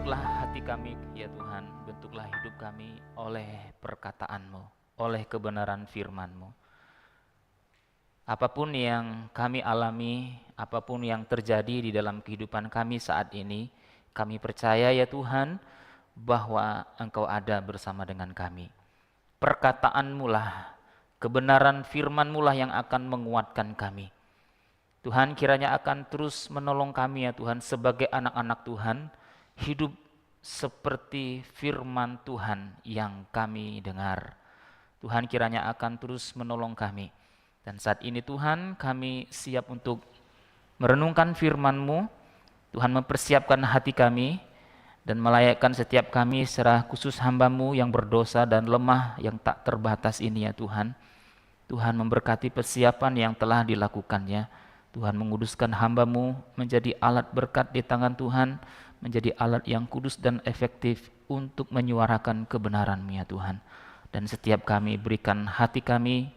Bentuklah hati kami, ya Tuhan, bentuklah hidup kami oleh perkataan-Mu, oleh kebenaran firman-Mu. Apapun yang kami alami, apapun yang terjadi di dalam kehidupan kami saat ini, kami percaya ya Tuhan, bahwa Engkau ada bersama dengan kami. Perkataan-Mu lah, kebenaran firman-Mu lah yang akan menguatkan kami. Tuhan kiranya akan terus menolong kami ya Tuhan sebagai anak-anak Tuhan, hidup seperti firman Tuhan yang kami dengar. Tuhan kiranya akan terus menolong kami. Dan saat ini Tuhan kami siap untuk merenungkan firman-Mu. Tuhan mempersiapkan hati kami dan melayakkan setiap kami secara khusus hamba-Mu yang berdosa dan lemah yang tak terbatas ini ya Tuhan. Tuhan memberkati persiapan yang telah dilakukannya. Tuhan menguduskan hamba-Mu menjadi alat berkat di tangan Tuhan, menjadi alat yang kudus dan efektif untuk menyuarakan kebenaran-Mu ya Tuhan. Dan setiap kami berikan hati kami,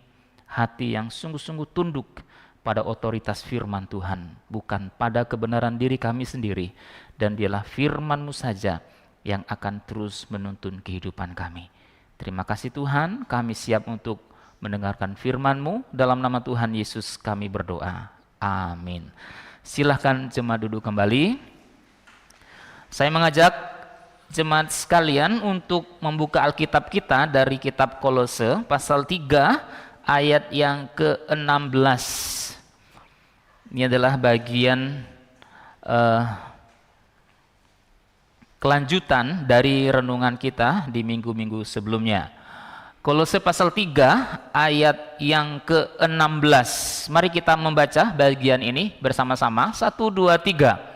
hati yang sungguh-sungguh tunduk pada otoritas firman Tuhan, bukan pada kebenaran diri kami sendiri. Dan dialah firman-Mu saja yang akan terus menuntun kehidupan kami. Terima kasih Tuhan, kami siap untuk mendengarkan firman-Mu. Dalam nama Tuhan Yesus kami berdoa. Amin. Silahkan jemaat duduk kembali. Saya mengajak jemaat sekalian untuk membuka Alkitab kita dari kitab Kolose pasal 3 ayat yang ke-16. Ini adalah bagian kelanjutan dari renungan kita di minggu-minggu sebelumnya. Kolose pasal 3 ayat yang ke-16. Mari kita membaca bagian ini bersama-sama. 1, 2, 3.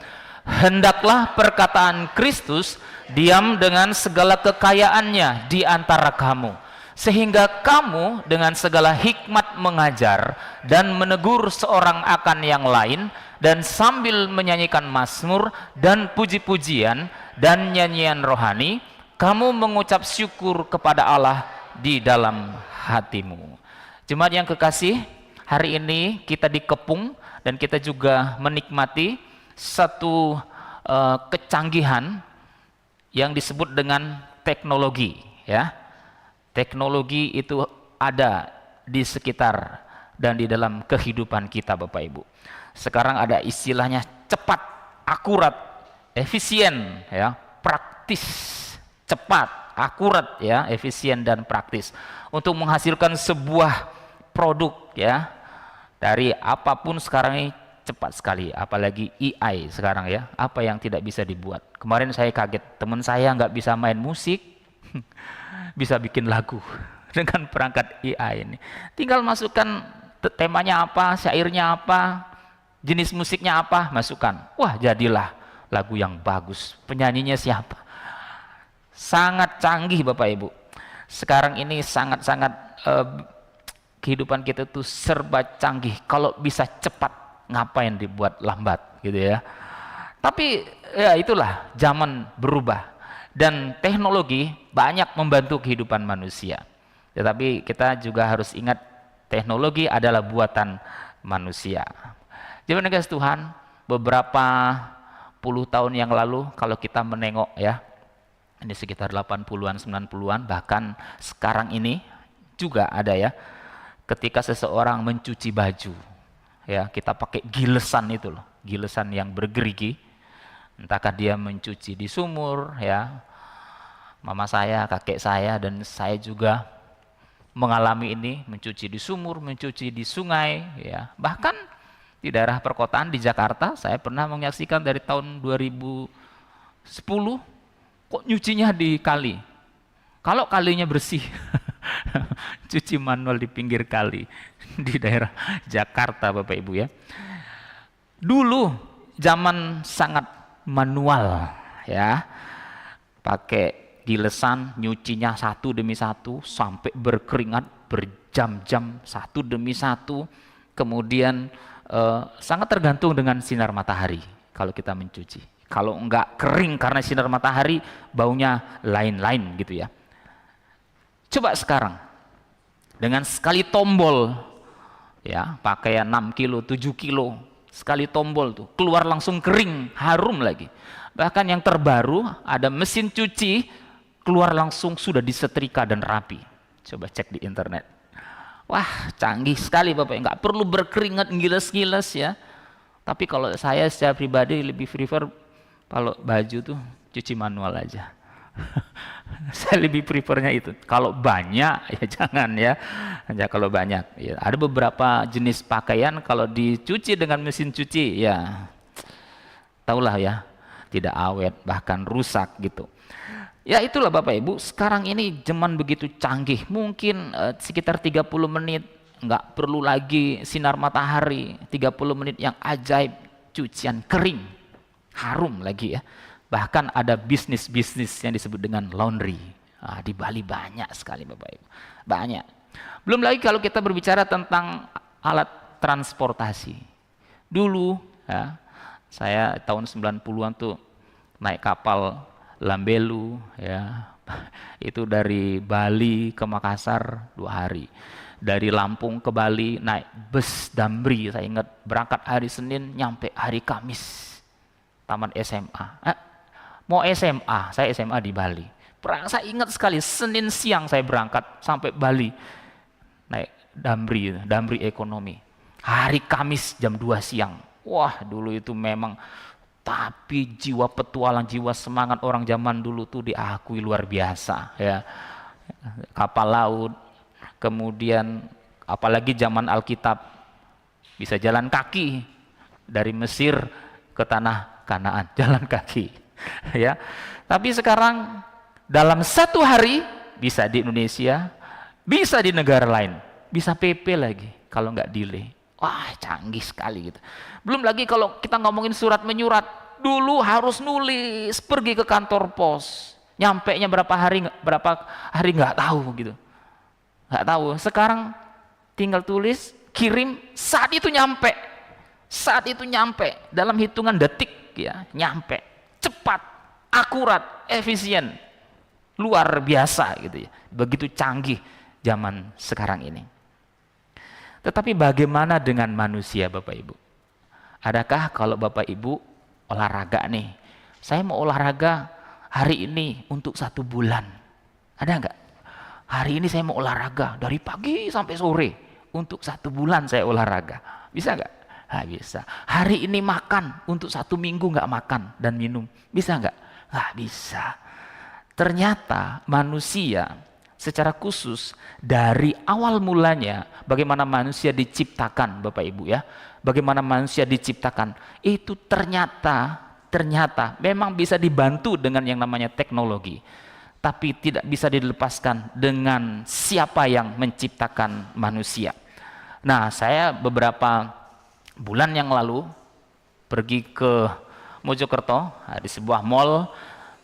Hendaklah perkataan Kristus diam dengan segala kekayaannya di antara kamu, sehingga kamu dengan segala hikmat mengajar dan menegur seorang akan yang lain, dan sambil menyanyikan mazmur dan puji-pujian dan nyanyian rohani, kamu mengucap syukur kepada Allah di dalam hatimu. Jemaat yang kekasih, hari ini kita dikepung dan kita juga menikmati satu kecanggihan yang disebut dengan teknologi, ya. Teknologi itu ada di sekitar dan di dalam kehidupan kita, Bapak Ibu. Sekarang ada istilahnya cepat, akurat, efisien, ya, praktis, cepat, akurat, ya, efisien dan praktis untuk menghasilkan sebuah produk, ya. Dari apapun sekarang ini cepat sekali, apalagi AI sekarang, ya. Apa yang tidak bisa dibuat? Kemarin saya kaget, teman saya nggak bisa main musik, bisa bikin lagu dengan perangkat AI ini. Tinggal masukkan temanya apa, syairnya apa, jenis musiknya apa, masukkan. Wah, jadilah lagu yang bagus. Penyanyinya siapa? Sangat canggih Bapak Ibu. Sekarang ini sangat-sangat kehidupan kita tuh serba canggih. Kalau bisa cepat, ngapain dibuat lambat gitu ya. Tapi ya itulah, zaman berubah dan teknologi banyak membantu kehidupan manusia. Tetapi kita juga harus ingat teknologi adalah buatan manusia. Jadi guys, Tuhan, beberapa puluh tahun yang lalu kalau kita menengok, ya, ini sekitar 80-an, 90-an, bahkan sekarang ini juga ada, ya, ketika seseorang mencuci baju, ya, kita pakai gilesan itu loh, gilesan yang bergerigi. Entahkah dia mencuci di sumur, ya, mama saya, kakek saya, dan saya juga mengalami ini, mencuci di sumur, mencuci di sungai, ya. Bahkan di daerah perkotaan di Jakarta, saya pernah menyaksikan dari tahun 2010, kok nyucinya di kali. Kalau kalinya bersih, cuci manual di pinggir kali di daerah Jakarta, Bapak Ibu, ya. Dulu zaman sangat manual, ya, pakai gilesan, nyucinya satu demi satu sampai berkeringat berjam-jam, satu demi satu. Kemudian sangat tergantung dengan sinar matahari kalau kita mencuci. Kalau enggak kering karena sinar matahari, baunya lain-lain gitu, ya. Coba sekarang dengan sekali tombol, ya, pakaian 6 kilo, 7 kilo, sekali tombol tuh, keluar langsung kering, harum lagi. Bahkan yang terbaru, ada mesin cuci, keluar langsung sudah disetrika dan rapi. Coba cek di internet. Wah, canggih sekali Bapak, nggak perlu berkeringat ngiles-ngiles ya. Tapi kalau saya secara pribadi lebih prefer kalau baju tuh cuci manual aja. Saya lebih prefernya itu. Kalau banyak ya jangan ya. Hanya kalau banyak. Ya, ada beberapa jenis pakaian kalau dicuci dengan mesin cuci ya, tahulah ya, tidak awet bahkan rusak gitu. Ya itulah Bapak Ibu, sekarang ini zaman begitu canggih, mungkin sekitar 30 menit, nggak perlu lagi sinar matahari, 30 menit yang ajaib, cucian kering, harum lagi ya. Bahkan ada bisnis-bisnis yang disebut dengan laundry. Nah, di Bali banyak sekali Bapak Ibu, banyak. Belum lagi kalau kita berbicara tentang alat transportasi. Dulu ya, saya tahun 90-an tuh naik kapal Lambelu ya, itu dari Bali ke Makassar 2 hari, dari Lampung ke Bali naik bus Damri, saya ingat berangkat hari Senin nyampe hari Kamis, taman SMA, mau SMA, saya SMA di Bali, saya ingat sekali Senin siang saya berangkat sampai Bali naik Damri ekonomi, hari Kamis jam 2 siang, wah dulu itu memang. Tapi jiwa petualang, jiwa semangat orang zaman dulu tuh diakui luar biasa ya. Kapal laut, kemudian apalagi zaman Alkitab bisa jalan kaki dari Mesir ke tanah Kanaan, jalan kaki ya. Tapi sekarang dalam 1 hari bisa di Indonesia, bisa di negara lain, bisa PP lagi kalau nggak delay. Wah, canggih sekali gitu. Belum lagi kalau kita ngomongin surat menyurat, dulu harus nulis, pergi ke kantor pos, nyampenya berapa hari nggak tahu gitu, nggak tahu. Sekarang tinggal tulis, kirim, saat itu nyampe dalam hitungan detik ya, nyampe, cepat, akurat, efisien, luar biasa gitu ya. Begitu canggih zaman sekarang ini. Tetapi bagaimana dengan manusia Bapak Ibu? Adakah kalau Bapak Ibu olahraga nih, saya mau olahraga hari ini untuk 1 bulan, ada nggak? Hari ini saya mau olahraga dari pagi sampai sore untuk 1 bulan saya olahraga, bisa nggak? Nggak bisa. Hari ini makan untuk 1 minggu nggak makan dan minum, bisa nggak? Nggak bisa. Ternyata manusia secara khusus dari awal mulanya, bagaimana manusia diciptakan Bapak Ibu ya, bagaimana manusia diciptakan itu ternyata memang bisa dibantu dengan yang namanya teknologi, tapi tidak bisa dilepaskan dengan siapa yang menciptakan manusia. Nah, saya beberapa bulan yang lalu pergi ke Mojokerto, di sebuah mall.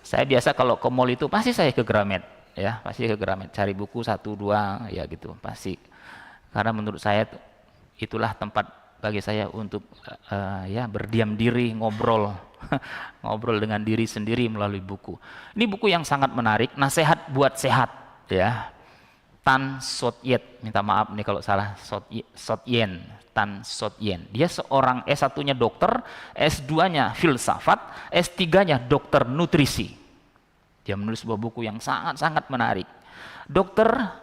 Saya biasa kalau ke mall itu pasti saya ke Gramet ya, pasti ke Gramet cari buku 1-2 ya gitu, pasti, karena menurut saya itulah tempat bagi saya untuk ya berdiam diri, ngobrol ngobrol dengan diri sendiri melalui buku. Ini buku yang sangat menarik, Nasihat Buat Sehat ya, Tan Sot Yet, minta maaf nih kalau salah, Sot Yen, Tan Sot Yen. Dia seorang S1-nya dokter, S2-nya filsafat, S3-nya dokter nutrisi. Dia menulis sebuah buku yang sangat-sangat menarik.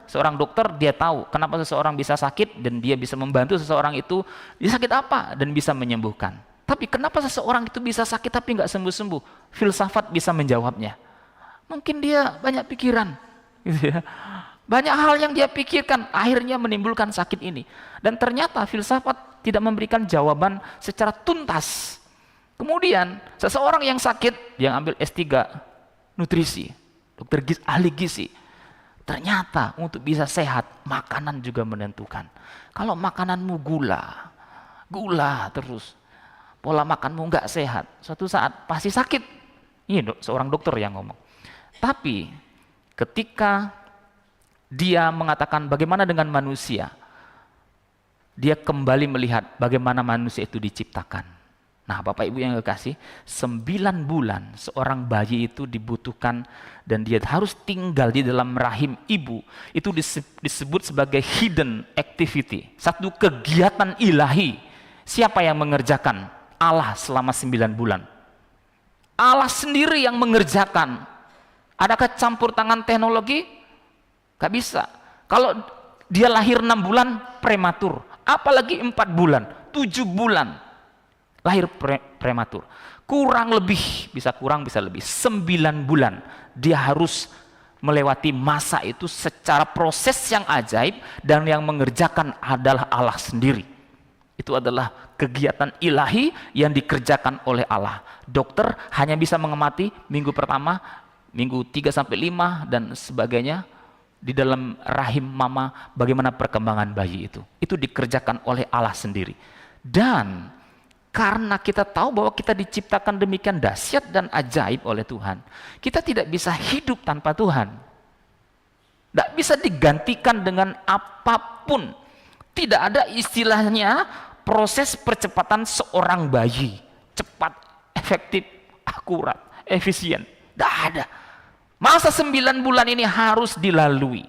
Seorang dokter, dia tahu kenapa seseorang bisa sakit dan dia bisa membantu seseorang itu, dia sakit apa dan bisa menyembuhkan. Tapi kenapa seseorang itu bisa sakit tapi nggak sembuh-sembuh? Filsafat bisa menjawabnya. Mungkin dia banyak pikiran, gitu ya. Banyak hal yang dia pikirkan akhirnya menimbulkan sakit ini. Dan ternyata filsafat tidak memberikan jawaban secara tuntas. Kemudian seseorang yang sakit, dia ambil S3 nutrisi, dokter ahli gizi. Ternyata untuk bisa sehat, makanan juga menentukan. Kalau makananmu gula terus, pola makanmu nggak sehat, suatu saat pasti sakit. Ini seorang dokter yang ngomong. Tapi ketika dia mengatakan bagaimana dengan manusia, dia kembali melihat bagaimana manusia itu diciptakan. Nah, Bapak Ibu yang kekasih, 9 bulan seorang bayi itu dibutuhkan dan dia harus tinggal di dalam rahim ibu. Itu disebut sebagai hidden activity, satu kegiatan ilahi Siapa yang mengerjakan? Allah selama 9 bulan. Allah sendiri yang mengerjakan. Adakah campur tangan teknologi? Gak bisa. Kalau dia lahir 6 bulan prematur, apalagi 4 bulan, 7 bulan lahir prematur. Kurang lebih, bisa kurang bisa lebih, 9 bulan dia harus melewati masa itu secara proses yang ajaib, dan yang mengerjakan adalah Allah sendiri. Itu adalah kegiatan ilahi yang dikerjakan oleh Allah. Dokter hanya bisa mengamati minggu pertama, minggu 3 sampai 5 dan sebagainya di dalam rahim mama, bagaimana perkembangan bayi itu. Itu dikerjakan oleh Allah sendiri. Dan karena kita tahu bahwa kita diciptakan demikian dahsyat dan ajaib oleh Tuhan, kita tidak bisa hidup tanpa Tuhan. Tidak bisa digantikan dengan apapun. Tidak ada istilahnya proses percepatan seorang bayi. Cepat, efektif, akurat, efisien. Tidak ada. Masa 9 bulan ini harus dilalui.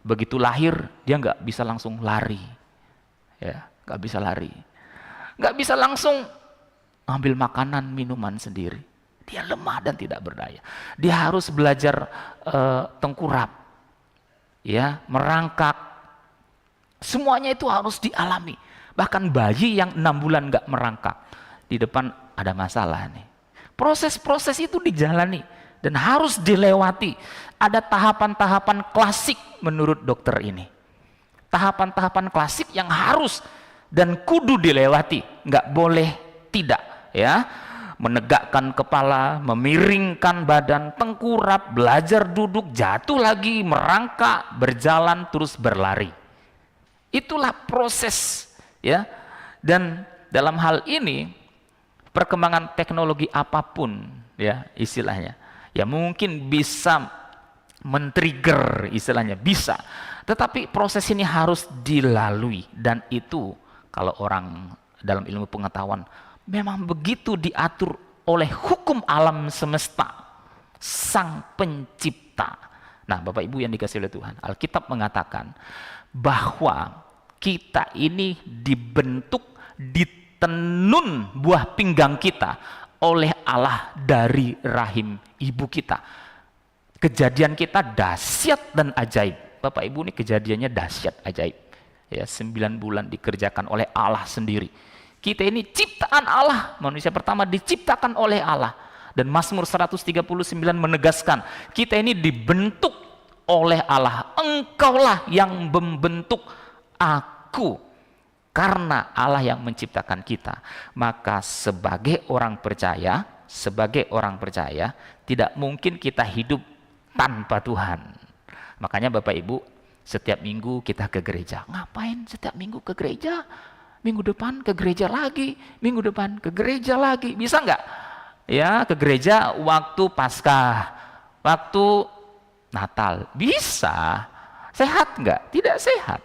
Begitu lahir, dia nggak bisa langsung lari. Ya, nggak bisa lari. Nggak bisa langsung ambil makanan, minuman sendiri. Dia lemah dan tidak berdaya. Dia harus belajar tengkurap, ya, merangkak. Semuanya itu harus dialami. Bahkan bayi yang 6 bulan nggak merangkak, di depan ada masalah nih. Proses-proses itu dijalani dan harus dilewati. Ada tahapan-tahapan klasik menurut dokter ini. Tahapan-tahapan klasik yang harus dan kudu dilewati, nggak boleh tidak, ya. Menegakkan kepala, memiringkan badan, tengkurap, belajar duduk, jatuh lagi, merangkak, berjalan, terus berlari. Itulah proses, ya. Dan dalam hal ini perkembangan teknologi apapun, ya, istilahnya, ya mungkin bisa men-trigger, istilahnya bisa. Tetapi proses ini harus dilalui, dan itu kalau orang dalam ilmu pengetahuan memang begitu diatur oleh hukum alam semesta, Sang Pencipta. Nah, Bapak Ibu yang dikasihi oleh Tuhan, Alkitab mengatakan bahwa kita ini dibentuk di tenun buah pinggang kita oleh Allah dari rahim ibu kita. Kejadian kita dahsyat dan ajaib. Bapak Ibu, ini kejadiannya dahsyat ajaib. Ya, 9 bulan dikerjakan oleh Allah sendiri. Kita ini ciptaan Allah, manusia pertama diciptakan oleh Allah. Dan Mazmur 139 menegaskan, kita ini dibentuk oleh Allah. Engkaulah yang membentuk aku. Karena Allah yang menciptakan kita, maka sebagai orang percaya, tidak mungkin kita hidup tanpa Tuhan. Makanya Bapak Ibu, setiap minggu kita ke gereja. Ngapain setiap minggu ke gereja? Minggu depan ke gereja lagi, minggu depan ke gereja lagi. Bisa nggak? Ya, ke gereja waktu Paskah, waktu Natal. Bisa. Sehat nggak? Tidak sehat.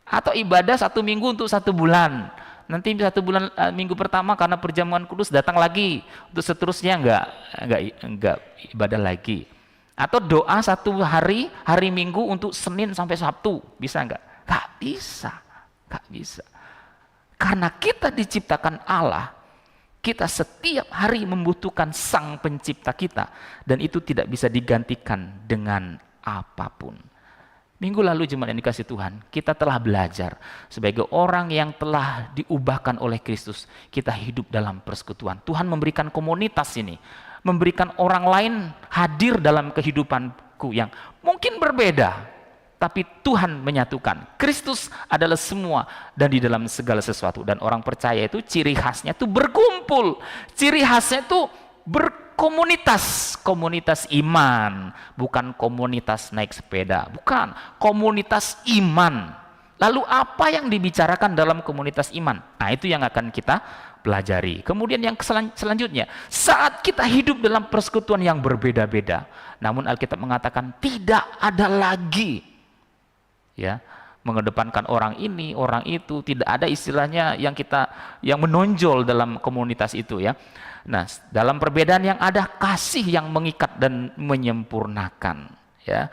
Atau ibadah 1 minggu untuk 1 bulan. Nanti 1 bulan, minggu pertama karena perjamuan kudus datang lagi. Untuk seterusnya enggak ibadah lagi. Atau doa 1 hari, hari Minggu untuk Senin sampai Sabtu, bisa enggak? Enggak bisa, enggak bisa. Karena kita diciptakan Allah, kita setiap hari membutuhkan Sang Pencipta kita, dan itu tidak bisa digantikan dengan apapun. Minggu lalu jemaat yang dikasihi Tuhan, kita telah belajar sebagai orang yang telah diubahkan oleh Kristus, kita hidup dalam persekutuan. Tuhan memberikan komunitas ini, memberikan orang lain hadir dalam kehidupanku yang mungkin berbeda, tapi Tuhan menyatukan. Kristus adalah semua dan di dalam segala sesuatu. Dan orang percaya itu ciri khasnya itu berkumpul, ciri khasnya itu berkomunitas, komunitas iman, bukan komunitas naik sepeda, bukan, komunitas iman. Lalu apa yang dibicarakan dalam komunitas iman? Nah, itu yang akan kita pelajari. Kemudian yang selanjutnya, saat kita hidup dalam persekutuan yang berbeda-beda, namun Alkitab mengatakan tidak ada lagi, ya, mengedepankan orang ini, orang itu. Tidak ada istilahnya yang menonjol dalam komunitas itu, ya. Nah, dalam perbedaan yang ada kasih yang mengikat dan menyempurnakan, ya.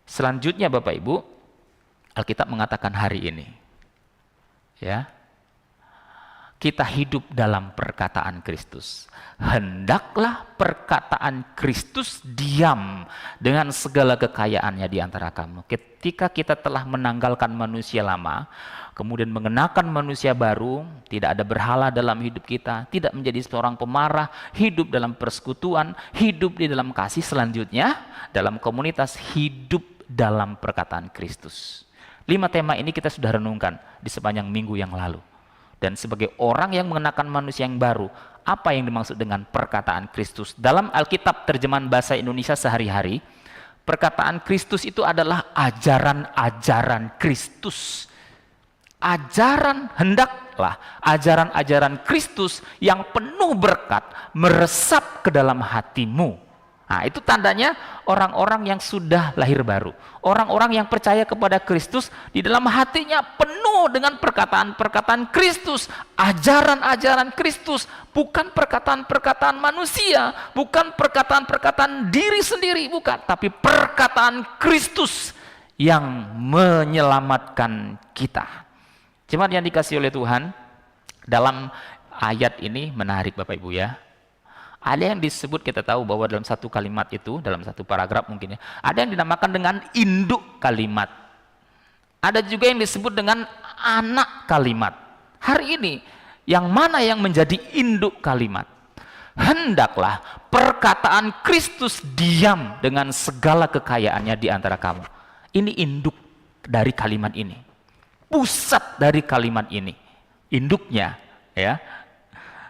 Selanjutnya Bapak Ibu, Alkitab mengatakan hari ini, ya, kita hidup dalam perkataan Kristus. Hendaklah perkataan Kristus diam dengan segala kekayaannya di antara kamu. Ketika kita telah menanggalkan manusia lama, kemudian mengenakan manusia baru, tidak ada berhala dalam hidup kita, tidak menjadi seorang pemarah, hidup dalam persekutuan, hidup di dalam kasih, selanjutnya dalam komunitas, hidup dalam perkataan Kristus. 5 tema ini kita sudah renungkan di sepanjang minggu yang lalu. Dan sebagai orang yang mengenakan manusia yang baru, apa yang dimaksud dengan perkataan Kristus? Dalam Alkitab terjemahan bahasa Indonesia sehari-hari, perkataan Kristus itu adalah ajaran-ajaran Kristus. Hendaklah ajaran-ajaran Kristus yang penuh berkat meresap ke dalam hatimu. Nah, itu tandanya orang-orang yang sudah lahir baru. Orang-orang yang percaya kepada Kristus, di dalam hatinya penuh dengan perkataan-perkataan Kristus, ajaran-ajaran Kristus, bukan perkataan-perkataan manusia, bukan perkataan-perkataan diri sendiri, bukan, tapi perkataan Kristus yang menyelamatkan kita. Jemaat yang dikasihi oleh Tuhan, dalam ayat ini menarik Bapak Ibu ya. Ada yang disebut, kita tahu bahwa dalam satu kalimat itu, dalam satu paragraf mungkin ya, ada yang dinamakan dengan induk kalimat. Ada juga yang disebut dengan anak kalimat. Hari ini, yang mana yang menjadi induk kalimat? Hendaklah perkataan Kristus diam dengan segala kekayaannya di antara kamu. Ini induk dari kalimat ini. Pusat dari kalimat ini. Induknya, ya.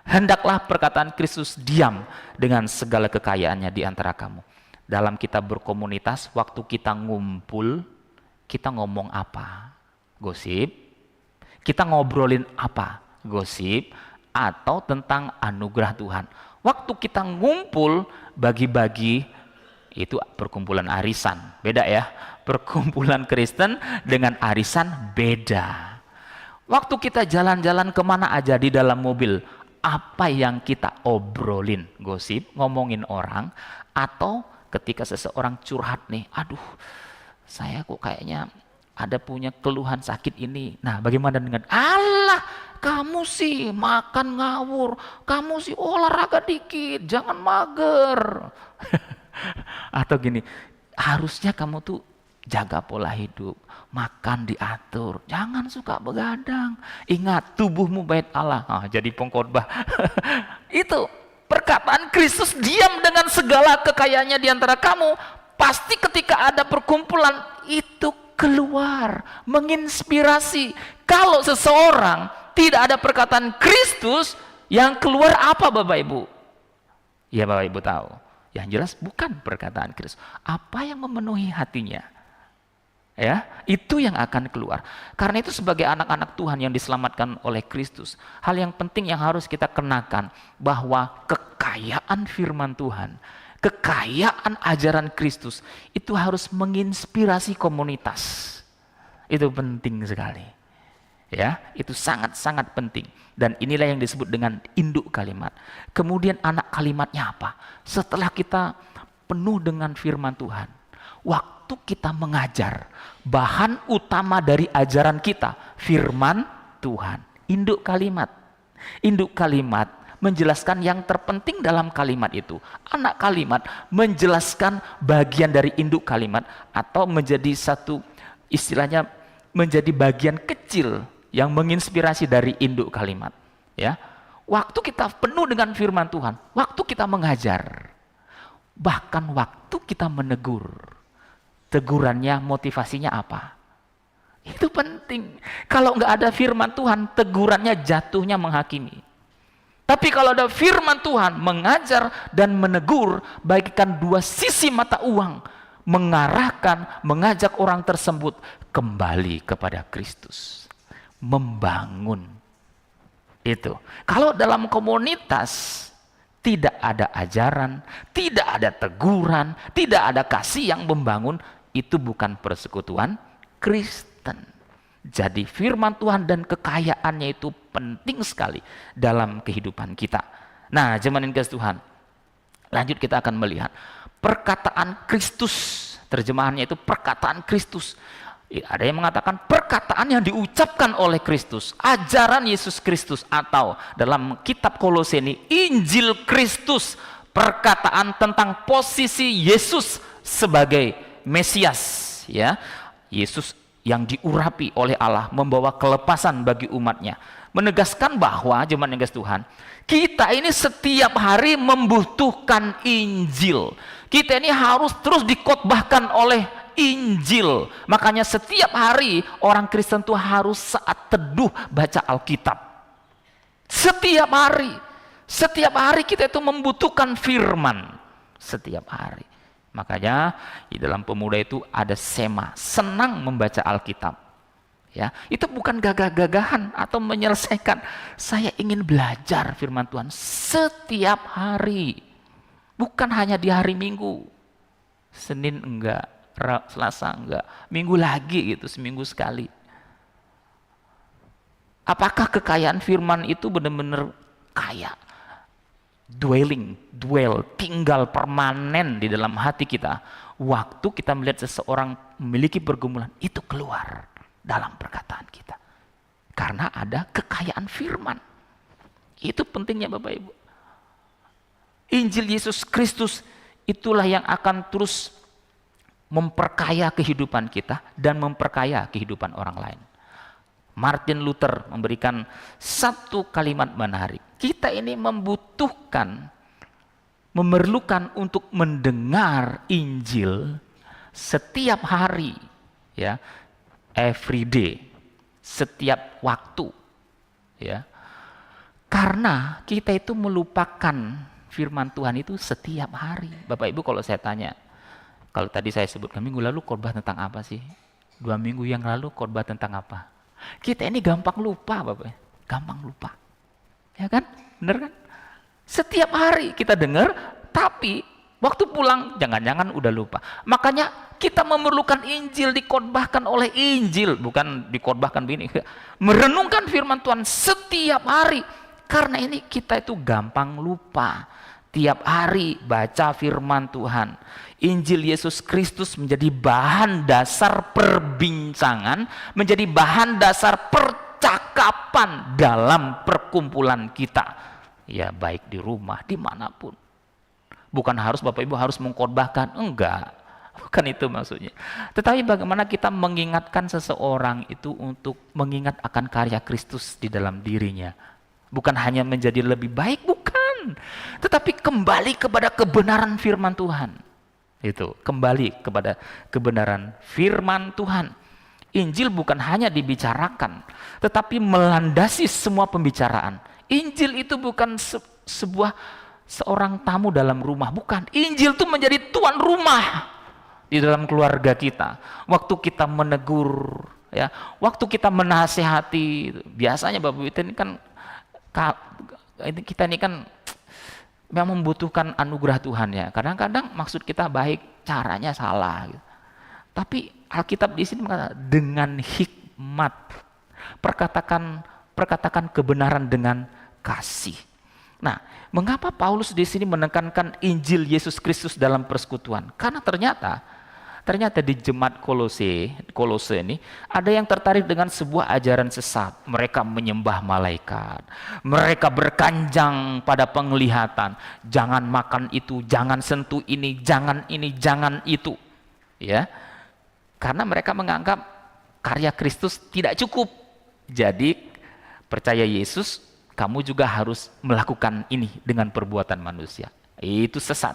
Hendaklah perkataan Kristus diam dengan segala kekayaannya di antara kamu. Dalam kita berkomunitas, waktu kita ngumpul, kita ngomong apa? Gosip? Kita ngobrolin apa? Gosip? Atau tentang anugerah Tuhan? Waktu kita ngumpul, bagi-bagi, itu perkumpulan arisan. Beda ya? Perkumpulan Kristen dengan arisan beda. Waktu kita jalan-jalan kemana aja di dalam mobil, apa yang kita obrolin? Gosip, ngomongin orang, atau ketika seseorang curhat nih, aduh saya kok kayaknya ada punya keluhan sakit ini. Nah, bagaimana dengan Allah? Kamu sih makan ngawur, kamu sih olahraga dikit, jangan mager. Atau gini, harusnya kamu tuh jaga pola hidup, makan diatur, jangan suka begadang. Ingat, tubuhmu bait Allah. Jadi pengkhotbah. Itu perkataan Kristus diam dengan segala kekayaannya di antara kamu. Pasti ketika ada perkumpulan itu keluar, menginspirasi. Kalau seseorang tidak ada perkataan Kristus, yang keluar apa Bapak Ibu? Ya Bapak Ibu tahu. Yang jelas bukan perkataan Kristus. Apa yang memenuhi hatinya? Ya, itu yang akan keluar. Karena itu sebagai anak-anak Tuhan yang diselamatkan oleh Kristus, hal yang penting yang harus kita kenakan, bahwa kekayaan firman Tuhan, kekayaan ajaran Kristus itu harus menginspirasi komunitas. Itu penting sekali. Ya, itu sangat-sangat penting. Dan inilah yang disebut dengan induk kalimat. Kemudian anak kalimatnya apa? Setelah kita penuh dengan firman Tuhan, waktu kita mengajar, bahan utama dari ajaran kita firman Tuhan. Induk kalimat. Induk kalimat menjelaskan yang terpenting dalam kalimat itu. Anak kalimat menjelaskan bagian dari induk kalimat, atau menjadi satu, istilahnya menjadi bagian kecil yang menginspirasi dari induk kalimat. Ya, waktu kita penuh dengan firman Tuhan, waktu kita mengajar, bahkan waktu kita menegur, tegurannya motivasinya apa? Itu penting. Kalau nggak ada firman Tuhan, tegurannya jatuhnya menghakimi. Tapi kalau ada firman Tuhan, mengajar dan menegur, bagaikan dua sisi mata uang, mengarahkan, mengajak orang tersebut kembali kepada Kristus, membangun. Itu. Kalau dalam komunitas tidak ada ajaran, tidak ada teguran, tidak ada kasih yang membangun, itu bukan persekutuan Kristen. Jadi firman Tuhan dan kekayaannya itu penting sekali dalam kehidupan kita. Nah, jemaat yang dikasihi Tuhan, lanjut kita akan melihat perkataan Kristus. Terjemahannya itu perkataan Kristus. Ada yang mengatakan perkataan yang diucapkan oleh Kristus, ajaran Yesus Kristus, atau dalam kitab Kolose ini Injil Kristus, perkataan tentang posisi Yesus sebagai Mesias, ya. Yesus yang diurapi oleh Allah membawa kelepasan bagi umatnya, menegaskan bahwa jemaat yang kasih Tuhan, kita ini setiap hari membutuhkan Injil. Kita ini harus terus dikhotbahkan oleh Injil. Makanya setiap hari orang Kristen itu harus saat teduh baca Alkitab. Setiap hari kita itu membutuhkan firman. Setiap hari. Makanya di dalam pemuda itu ada sema, senang membaca Alkitab. Ya, itu bukan gagah-gagahan atau menyelesaikan. Saya ingin belajar firman Tuhan setiap hari. Bukan hanya di hari Minggu. Senin enggak, Selasa enggak, Minggu lagi gitu, seminggu sekali. Apakah kekayaan firman itu benar-benar kaya? Tinggal permanen di dalam hati kita. Waktu kita melihat seseorang memiliki pergumulan, itu keluar dalam perkataan kita. Karena ada kekayaan firman. Itu pentingnya Bapak Ibu. Injil Yesus Kristus itulah yang akan terus memperkaya kehidupan kita dan memperkaya kehidupan orang lain. Martin Luther memberikan satu kalimat menarik. Kita ini memerlukan untuk mendengar Injil setiap hari, ya, every day, setiap waktu, ya. Karena kita itu melupakan firman Tuhan itu setiap hari. Bapak Ibu, kalau saya tanya, kalau tadi saya sebutkan minggu lalu khotbah tentang apa sih? 2 minggu yang lalu khotbah tentang apa? Kita ini gampang lupa, Bapak. Gampang lupa. Ya kan? Benar kan? Setiap hari kita dengar, tapi waktu pulang jangan-jangan udah lupa. Makanya kita memerlukan Injil, dikhotbahkan oleh Injil, bukan dikhotbahkan begini. Merenungkan firman Tuhan setiap hari. Karena ini kita itu gampang lupa. Tiap hari baca firman Tuhan. Injil Yesus Kristus menjadi bahan dasar perbincangan, menjadi bahan dasar percakapan dalam perkumpulan kita. Ya, baik di rumah, dimanapun. Bukan harus Bapak Ibu harus mengkhotbahkan, enggak. Bukan itu maksudnya. Tetapi bagaimana kita mengingatkan seseorang itu untuk mengingat akan karya Kristus di dalam dirinya. Bukan hanya menjadi lebih baik, bukan. Tetapi kembali kepada kebenaran firman Tuhan. Itu, kembali kepada kebenaran firman Tuhan. Injil bukan hanya dibicarakan, tetapi melandasi semua pembicaraan. Injil itu bukan seorang tamu dalam rumah, bukan. Injil itu menjadi tuan rumah di dalam keluarga kita. Waktu kita menegur, ya, waktu kita menasihati, biasanya Bapak Ibu ini kan kita ini kan memang membutuhkan anugerah Tuhan, ya. Kadang-kadang maksud kita baik, caranya salah. Gitu. Tapi Alkitab di sini mengatakan dengan hikmat, perkatakan kebenaran dengan kasih. Nah, mengapa Paulus di sini menekankan Injil Yesus Kristus dalam persekutuan? Karena ternyata di jemaat Kolose ini ada yang tertarik dengan sebuah ajaran sesat. Mereka menyembah malaikat, mereka berkanjang pada penglihatan, jangan makan itu, jangan sentuh ini, jangan itu, ya. Karena mereka menganggap karya Kristus tidak cukup. Jadi percaya Yesus, kamu juga harus melakukan ini dengan perbuatan manusia. Itu sesat.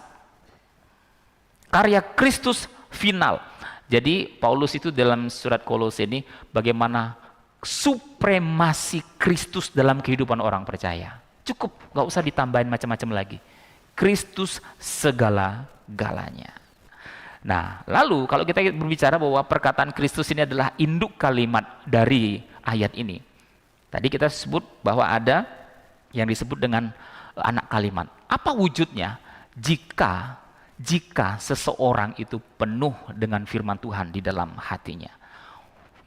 Karya Kristus final. Jadi Paulus itu dalam surat Kolose ini bagaimana supremasi Kristus dalam kehidupan orang percaya. Cukup, gak usah ditambahin macam-macam lagi. Kristus segala-galanya. Nah, lalu kalau kita berbicara bahwa perkataan Kristus ini adalah induk kalimat dari ayat ini. Tadi kita sebut bahwa ada yang disebut dengan anak kalimat. Apa wujudnya? Jika seseorang itu penuh dengan firman Tuhan di dalam hatinya.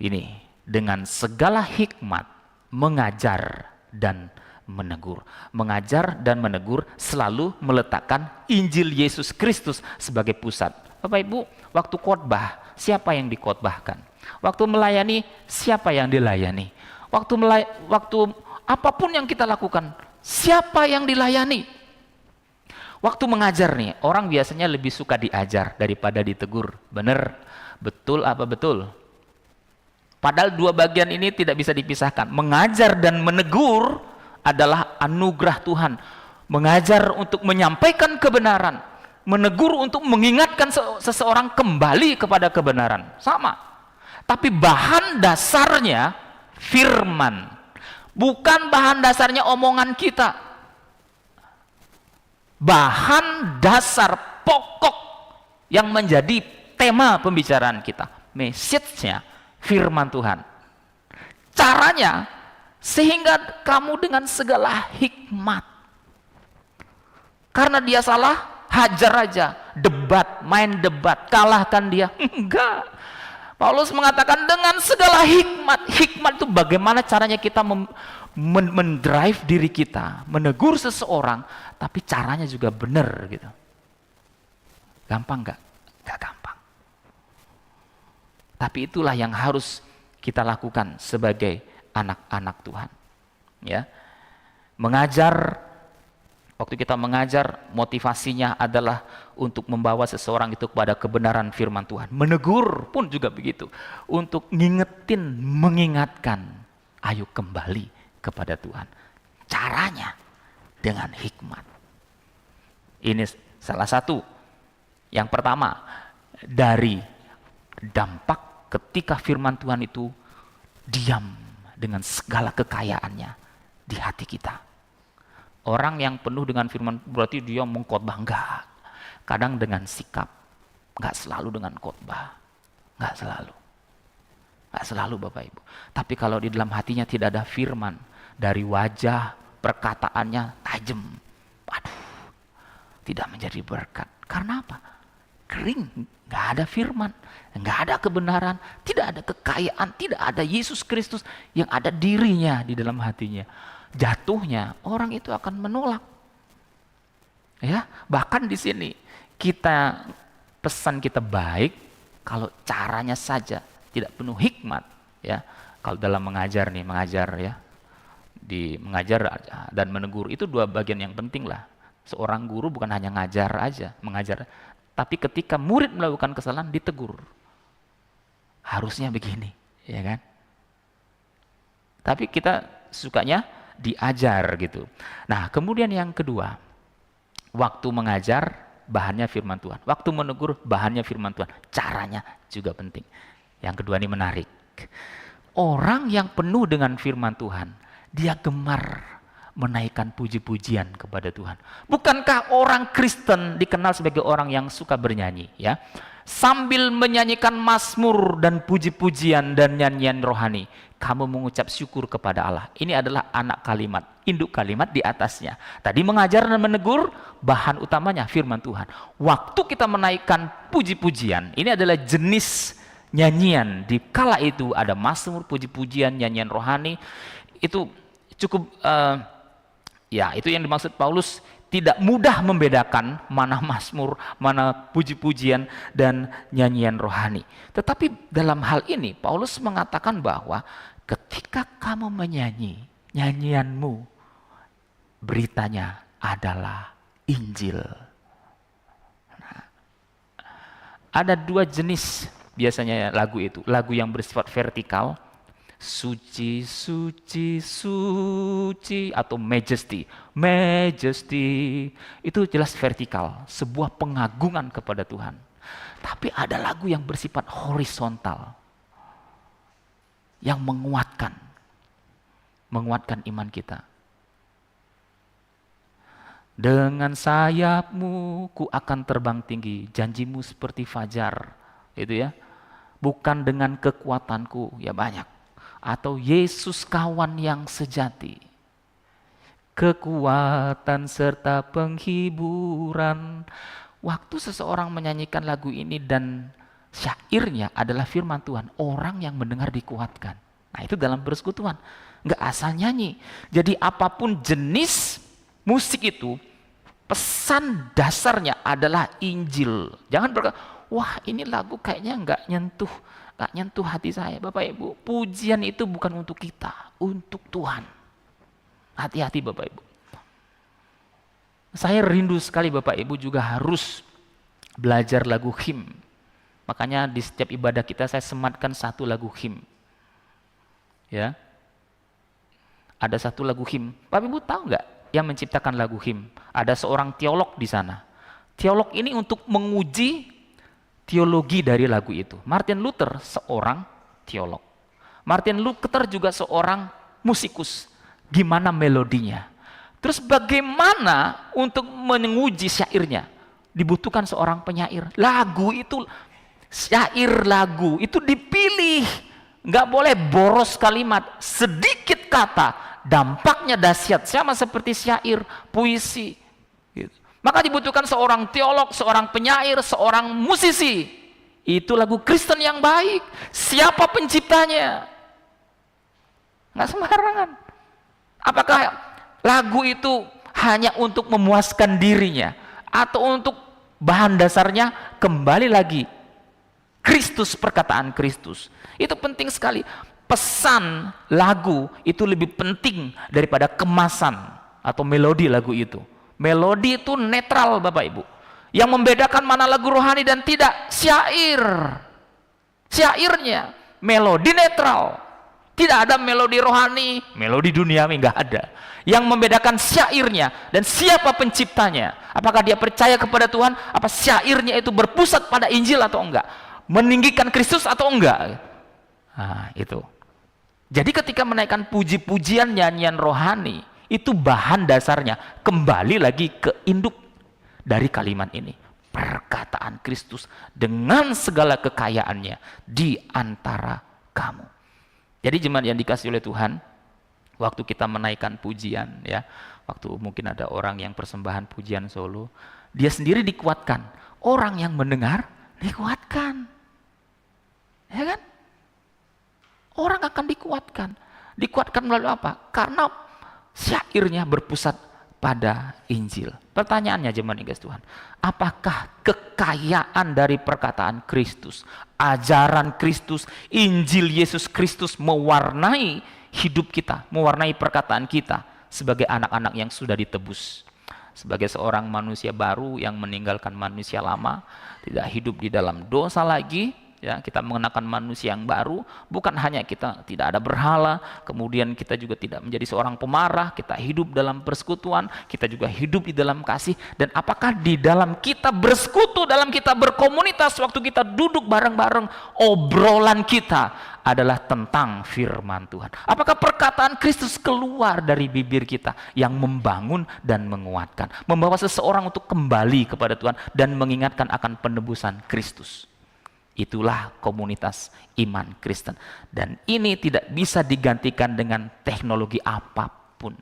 Ini, dengan segala hikmat mengajar dan menegur. Mengajar dan menegur selalu meletakkan Injil Yesus Kristus sebagai pusat. Bapak Ibu, waktu khotbah, siapa yang dikhotbahkan? Waktu melayani, siapa yang dilayani? Waktu apapun yang kita lakukan, siapa yang dilayani? Waktu mengajar nih, orang biasanya lebih suka diajar daripada ditegur. Bener? Betul apa betul? Padahal dua bagian ini tidak bisa dipisahkan. Mengajar dan menegur adalah anugerah Tuhan. Mengajar untuk menyampaikan kebenaran, menegur untuk mengingatkan seseorang kembali kepada kebenaran. Sama. Tapi bahan dasarnya firman. Bukan bahan dasarnya omongan kita. Bahan dasar pokok yang menjadi tema pembicaraan kita, message-nya firman Tuhan. Caranya sehingga kamu dengan segala hikmat, karena dia salah, hajar aja, debat, main debat, kalahkan dia. Enggak. Paulus mengatakan dengan segala hikmat. Hikmat itu bagaimana caranya kita mendrive diri kita, menegur seseorang, tapi caranya juga benar gitu. Gampang nggak? Nggak gampang. Tapi itulah yang harus kita lakukan sebagai anak-anak Tuhan. Ya, mengajar. Waktu kita mengajar, motivasinya adalah untuk membawa seseorang itu kepada kebenaran firman Tuhan. Menegur pun juga begitu, untuk ngingetin, mengingatkan, ayo kembali kepada Tuhan. Caranya dengan hikmat. Ini salah satu. Yang pertama, dari dampak ketika firman Tuhan itu diam dengan segala kekayaannya di hati kita. Orang yang penuh dengan firman berarti dia mengkhotbah, enggak. Kadang dengan sikap, enggak selalu dengan khotbah. Enggak selalu. Enggak selalu Bapak Ibu. Tapi kalau di dalam hatinya tidak ada firman, dari wajah, perkataannya tajam. Waduh, tidak menjadi berkat. Karena apa? Kering, enggak ada firman, enggak ada kebenaran, tidak ada kekayaan, tidak ada Yesus Kristus yang ada dirinya di dalam hatinya. Jatuhnya orang itu akan menolak. Ya, bahkan di sini kita pesan kita baik kalau caranya saja tidak penuh hikmat, ya. Kalau dalam mengajar nih, mengajar ya. Di mengajar dan menegur itu dua bagian yang penting lah. Seorang guru bukan hanya ngajar aja, mengajar, tapi ketika murid melakukan kesalahan ditegur. Harusnya begini, ya kan? Tapi kita sukanya diajar gitu. Nah, kemudian yang kedua, waktu mengajar bahannya firman Tuhan, waktu menegur bahannya firman Tuhan, caranya juga penting. Yang kedua ini menarik. Orang yang penuh dengan firman Tuhan, dia gemar menaikkan puji-pujian kepada Tuhan. Bukankah orang Kristen dikenal sebagai orang yang suka bernyanyi, ya? Sambil menyanyikan mazmur dan puji-pujian dan nyanyian rohani, kamu mengucap syukur kepada Allah. Ini adalah anak kalimat, induk kalimat di atasnya. Tadi mengajar dan menegur, bahan utamanya firman Tuhan. Waktu kita menaikkan puji-pujian, ini adalah jenis nyanyian. Di kala itu ada mazmur, puji-pujian, nyanyian rohani. Itu cukup, ya itu yang dimaksud Paulus. Tidak mudah membedakan mana mazmur, mana puji-pujian dan nyanyian rohani. Tetapi dalam hal ini Paulus mengatakan bahwa ketika kamu menyanyi, nyanyianmu beritanya adalah Injil. Nah, ada dua jenis biasanya lagu itu. Lagu yang bersifat vertikal, suci, suci, suci, atau majesty. Majesty itu jelas vertikal, sebuah pengagungan kepada Tuhan. Tapi ada lagu yang bersifat horizontal, yang menguatkan iman kita. Dengan sayapmu ku akan terbang tinggi, janjimu seperti fajar, itu ya. Bukan dengan kekuatanku, ya banyak. Atau Yesus kawan yang sejati, kekuatan serta penghiburan. Waktu seseorang menyanyikan lagu ini dan syairnya adalah firman Tuhan, orang yang mendengar dikuatkan. Nah itu dalam persekutuan, nggak asal nyanyi. Jadi apapun jenis musik itu, pesan dasarnya adalah Injil. Jangan berkata, wah ini lagu kayaknya nggak nyentuh gak nyentuh hati saya. Bapak Ibu, pujian itu bukan untuk kita, untuk Tuhan. Hati-hati Bapak Ibu. Saya rindu sekali Bapak Ibu juga harus belajar lagu him. Makanya di setiap ibadah kita saya sematkan satu lagu him. Ya. Ada satu lagu him. Bapak Ibu tahu nggak yang menciptakan lagu him? Ada seorang teolog di sana. Teolog ini untuk menguji teologi dari lagu itu. Martin Luther seorang teolog. Martin Luther juga seorang musikus. Gimana melodinya? Terus bagaimana untuk menguji syairnya? Dibutuhkan seorang penyair. Lagu itu, syair lagu itu dipilih. Nggak boleh boros kalimat, sedikit kata, dampaknya dahsyat. Sama seperti syair, puisi. Gitu. Maka dibutuhkan seorang teolog, seorang penyair, seorang musisi. Itu lagu Kristen yang baik. Siapa penciptanya? Nggak sembarangan. Apakah lagu itu hanya untuk memuaskan dirinya? Atau untuk bahan dasarnya kembali lagi Kristus, perkataan Kristus. Itu penting sekali. Pesan lagu itu lebih penting daripada kemasan atau melodi lagu itu. Melodi itu netral Bapak Ibu. Yang membedakan mana lagu rohani dan tidak, syair. Syairnya, melodi netral. Tidak ada melodi rohani, melodi duniawi, nggak ada. Yang membedakan syairnya dan siapa penciptanya. Apakah dia percaya kepada Tuhan, apa syairnya itu berpusat pada Injil atau enggak. Meninggikan Kristus atau enggak. Nah, itu. Jadi ketika menaikkan puji-pujian, nyanyian rohani, itu bahan dasarnya kembali lagi ke induk dari kalimat ini. Perkataan Kristus dengan segala kekayaannya di antara kamu. Jadi jemaat yang dikasihi oleh Tuhan, waktu kita menaikkan pujian, ya, waktu mungkin ada orang yang persembahan pujian solo, dia sendiri dikuatkan, orang yang mendengar dikuatkan, ya kan? Orang akan dikuatkan melalui apa? Karena syairnya berpusat pada Injil. Pertanyaannya jemaat yang dikasihi Tuhan, apakah kekayaan dari perkataan Kristus, ajaran Kristus, Injil Yesus Kristus mewarnai hidup kita, mewarnai perkataan kita sebagai anak-anak yang sudah ditebus, sebagai seorang manusia baru yang meninggalkan manusia lama, tidak hidup di dalam dosa lagi, ya, kita mengenakan manusia yang baru. Bukan hanya kita tidak ada berhala, kemudian kita juga tidak menjadi seorang pemarah, kita hidup dalam persekutuan, kita juga hidup di dalam kasih. Dan apakah di dalam kita bersekutu, dalam kita berkomunitas, waktu kita duduk bareng-bareng, obrolan kita adalah tentang firman Tuhan. Apakah perkataan Kristus keluar dari bibir kita yang membangun dan menguatkan, membawa seseorang untuk kembali kepada Tuhan dan mengingatkan akan penebusan Kristus. Itulah komunitas iman Kristen. Dan ini tidak bisa digantikan dengan teknologi apapun.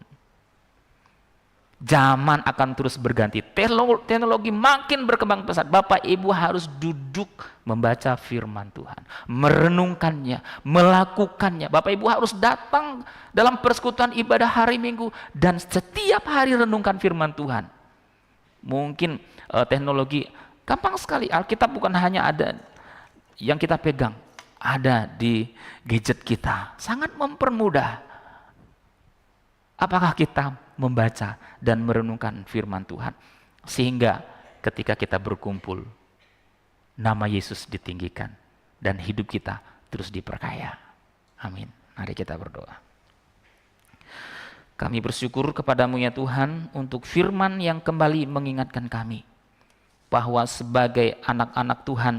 Zaman akan terus berganti. Teknologi makin berkembang pesat. Bapak Ibu harus duduk membaca firman Tuhan. Merenungkannya, melakukannya. Bapak Ibu harus datang dalam persekutuan ibadah hari Minggu. Dan setiap hari renungkan firman Tuhan. Mungkin teknologi gampang sekali. Alkitab bukan hanya ada yang kita pegang, ada di gadget kita, sangat mempermudah. Apakah kita membaca dan merenungkan firman Tuhan sehingga ketika kita berkumpul, nama Yesus ditinggikan dan hidup kita terus diperkaya. Amin. Mari kita berdoa. Kami bersyukur kepadamu ya Tuhan untuk firman yang kembali mengingatkan kami bahwa sebagai anak-anak Tuhan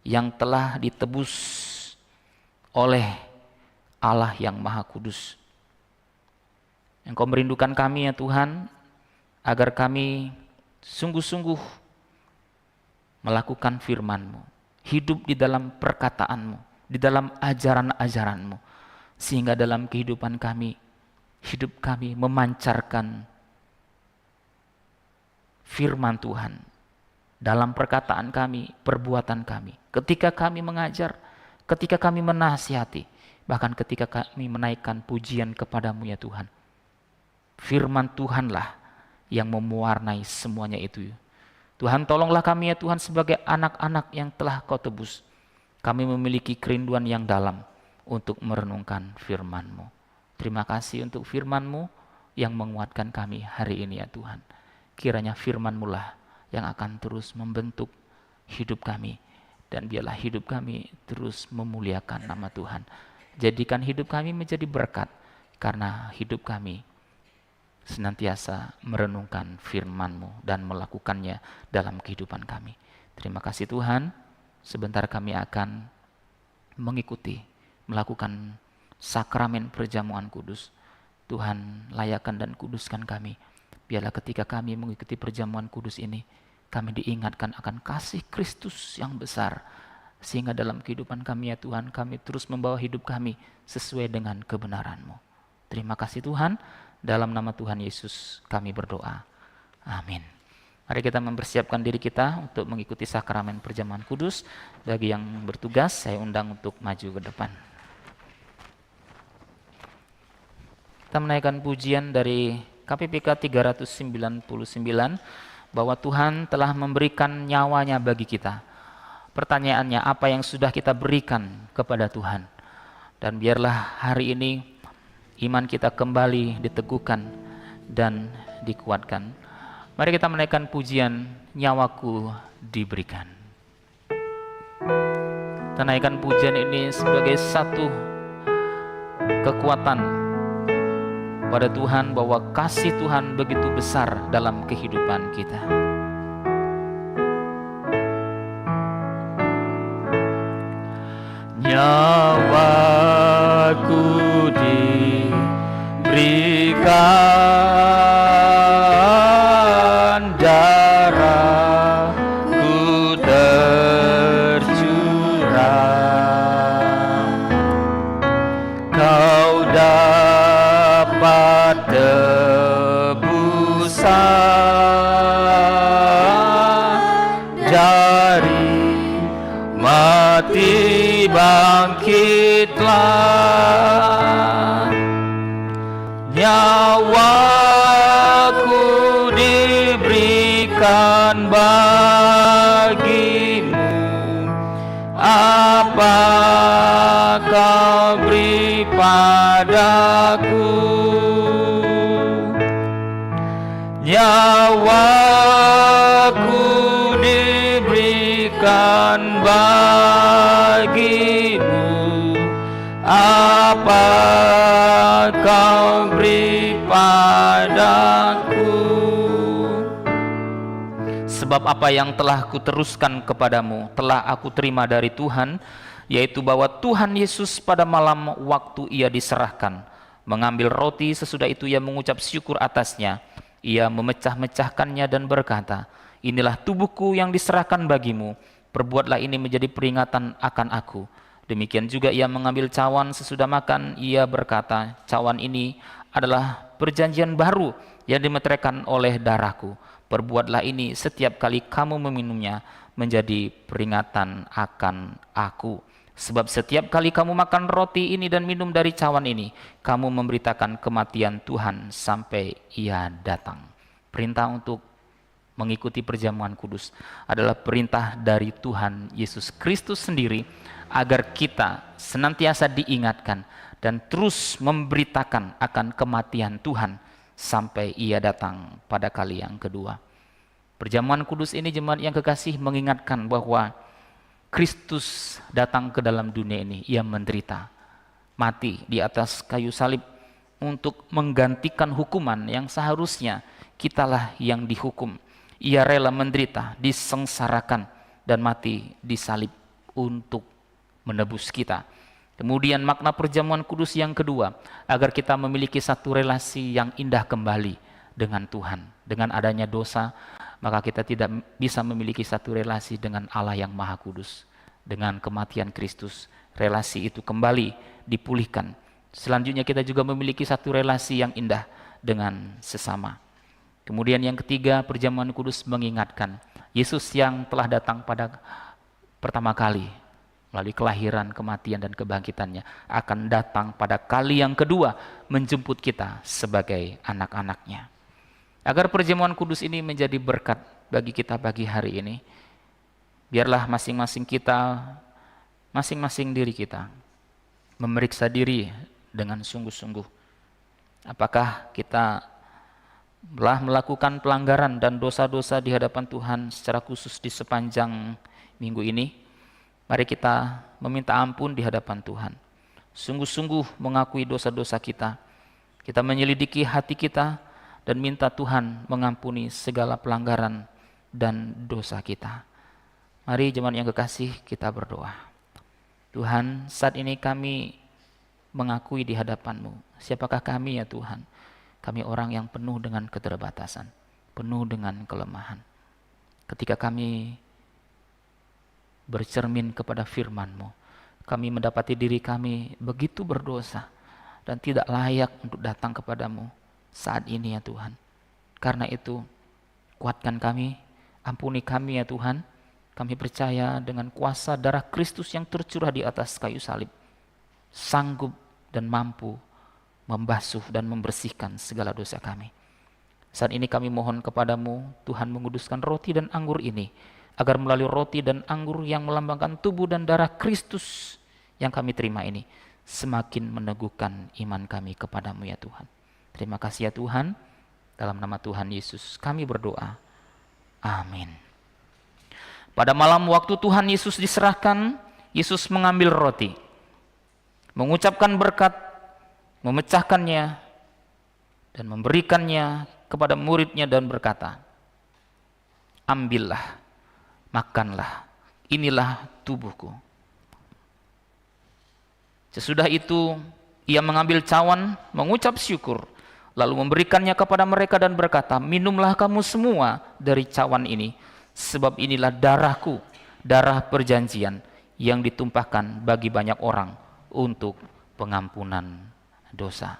yang telah ditebus oleh Allah yang Maha Kudus. Engkau merindukan kami ya Tuhan, agar kami sungguh-sungguh melakukan firman-Mu, hidup di dalam perkataan-Mu, di dalam ajaran-ajaran-Mu, sehingga dalam kehidupan kami, hidup kami memancarkan firman Tuhan, dalam perkataan kami, perbuatan kami, ketika kami mengajar, ketika kami menasihati, bahkan ketika kami menaikkan pujian kepadamu ya Tuhan. Firman Tuhanlah yang mewarnai semuanya itu. Tuhan tolonglah kami ya Tuhan sebagai anak-anak yang telah Kau tebus. kami memiliki kerinduan yang dalam untuk merenungkan firman-Mu. Terima kasih untuk firman-Mu yang menguatkan kami hari ini ya Tuhan. Kiranya firman-Mu lah yang akan terus membentuk hidup kami, dan biarlah hidup kami terus memuliakan nama Tuhan. Jadikan hidup kami menjadi berkat, karena hidup kami senantiasa merenungkan firman-Mu dan melakukannya dalam kehidupan kami. Terima kasih Tuhan, sebentar kami akan melakukan sakramen perjamuan kudus. Tuhan, layakan dan kuduskan kami. Biarlah ketika kami mengikuti perjamuan kudus ini, kami diingatkan akan kasih Kristus yang besar, sehingga dalam kehidupan kami ya Tuhan, kami terus membawa hidup kami sesuai dengan kebenaran-Mu. Terima kasih Tuhan, dalam nama Tuhan Yesus kami berdoa. Amin. Mari kita mempersiapkan diri kita untuk mengikuti sakramen perjamuan kudus. Bagi yang bertugas, saya undang untuk maju ke depan. Kita menaikkan pujian dari KPPK 399, bahwa Tuhan telah memberikan nyawanya bagi kita. Pertanyaannya, apa yang sudah kita berikan kepada Tuhan? Dan biarlah hari ini iman kita kembali diteguhkan dan dikuatkan. Mari kita menaikkan pujian Nyawaku Diberikan. Kita naikkan pujian ini sebagai satu kekuatan pada Tuhan, bahwa kasih Tuhan begitu besar dalam kehidupan kita. Nyawaku diberikan, darahku tercurah, kau dapat tebusan dari mati, bangkitlah. Nyawaku diberikan bagimu, apa kau beri padaku? Nyawaku diberikan bagimu, apa kau beri padaku? Sebab apa yang telah kuteruskan kepadamu telah aku terima dari Tuhan, yaitu bahwa Tuhan Yesus pada malam waktu ia diserahkan, mengambil roti, sesudah itu ia mengucap syukur atasnya, ia memecah-mecahkannya dan berkata, inilah tubuhku yang diserahkan bagimu, perbuatlah ini menjadi peringatan akan aku. Demikian juga ia mengambil cawan, sesudah makan ia berkata, cawan ini adalah perjanjian baru yang dimeteraikan oleh darahku. Perbuatlah ini setiap kali kamu meminumnya menjadi peringatan akan aku. Sebab setiap kali kamu makan roti ini dan minum dari cawan ini, kamu memberitakan kematian Tuhan sampai ia datang. Perintah untuk mengikuti perjamuan kudus adalah perintah dari Tuhan Yesus Kristus sendiri, agar kita senantiasa diingatkan dan terus memberitakan akan kematian Tuhan sampai ia datang pada kali yang kedua. Perjamuan kudus ini, jemaat yang kekasih, mengingatkan bahwa Kristus datang ke dalam dunia ini, ia menderita, mati di atas kayu salib untuk menggantikan hukuman yang seharusnya kitalah yang dihukum. Ia rela menderita, disengsarakan, dan mati di salib untuk menebus kita. Kemudian makna perjamuan kudus yang kedua, agar kita memiliki satu relasi yang indah kembali dengan Tuhan. Dengan adanya dosa, maka kita tidak bisa memiliki satu relasi dengan Allah yang Maha Kudus. Dengan kematian Kristus, relasi itu kembali dipulihkan. Selanjutnya kita juga memiliki satu relasi yang indah dengan sesama. Kemudian yang ketiga, perjamuan kudus mengingatkan Yesus yang telah datang pada pertama kali melalui kelahiran, kematian, dan kebangkitannya, akan datang pada kali yang kedua menjemput kita sebagai anak-anaknya. Agar perjamuan kudus ini menjadi berkat bagi kita pagi hari ini, biarlah masing-masing kita masing-masing diri kita memeriksa diri dengan sungguh-sungguh. Apakah kita telah melakukan pelanggaran dan dosa-dosa di hadapan Tuhan secara khusus di sepanjang minggu ini? Mari kita meminta ampun di hadapan Tuhan. Sungguh-sungguh mengakui dosa-dosa kita. Kita menyelidiki hati kita dan minta Tuhan mengampuni segala pelanggaran dan dosa kita. Mari jemaat yang kekasih, kita berdoa. Tuhan, saat ini kami mengakui di hadapan-Mu. Siapakah kami ya Tuhan? Kami orang yang penuh dengan keterbatasan, penuh dengan kelemahan. Ketika kami bercermin kepada firman-Mu, kami mendapati diri kami begitu berdosa dan tidak layak untuk datang kepadamu saat ini ya Tuhan. Karena itu, kuatkan kami, ampuni kami ya Tuhan. Kami percaya dengan kuasa darah Kristus yang tercurah di atas kayu salib, sanggup dan mampu membasuh dan membersihkan segala dosa kami. Saat ini kami mohon kepadamu, Tuhan, menguduskan roti dan anggur ini, agar melalui roti dan anggur yang melambangkan tubuh dan darah Kristus yang kami terima ini, semakin meneguhkan iman kami kepadamu ya Tuhan. Terima kasih ya Tuhan, dalam nama Tuhan Yesus kami berdoa. Amin. Pada malam waktu Tuhan Yesus diserahkan, Yesus mengambil roti, mengucapkan berkat, memecahkannya, dan memberikannya kepada muridnya dan berkata, ambillah, makanlah, inilah tubuhku. Sesudah itu, ia mengambil cawan, mengucap syukur, lalu memberikannya kepada mereka dan berkata, minumlah kamu semua dari cawan ini, sebab inilah darahku, darah perjanjian yang ditumpahkan bagi banyak orang untuk pengampunan dosa.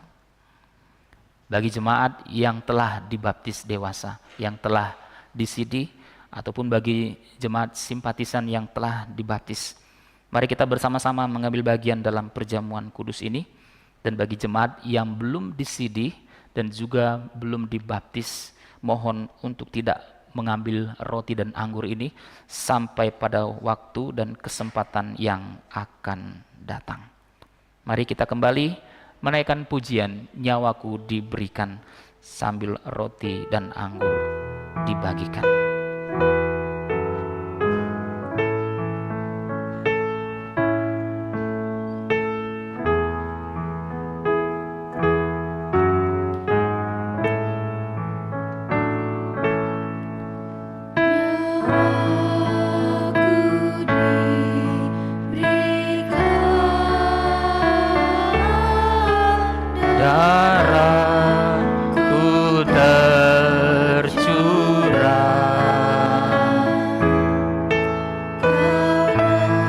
Bagi jemaat yang telah dibaptis dewasa, yang telah disidi, ataupun bagi jemaat simpatisan yang telah dibaptis, mari kita bersama-sama mengambil bagian dalam perjamuan kudus ini. Dan bagi jemaat yang belum disidi dan juga belum dibaptis, mohon untuk tidak mengambil roti dan anggur ini sampai pada waktu dan kesempatan yang akan datang. Mari kita kembali menaikkan pujian, nyawaku diberikan, sambil roti dan anggur dibagikan.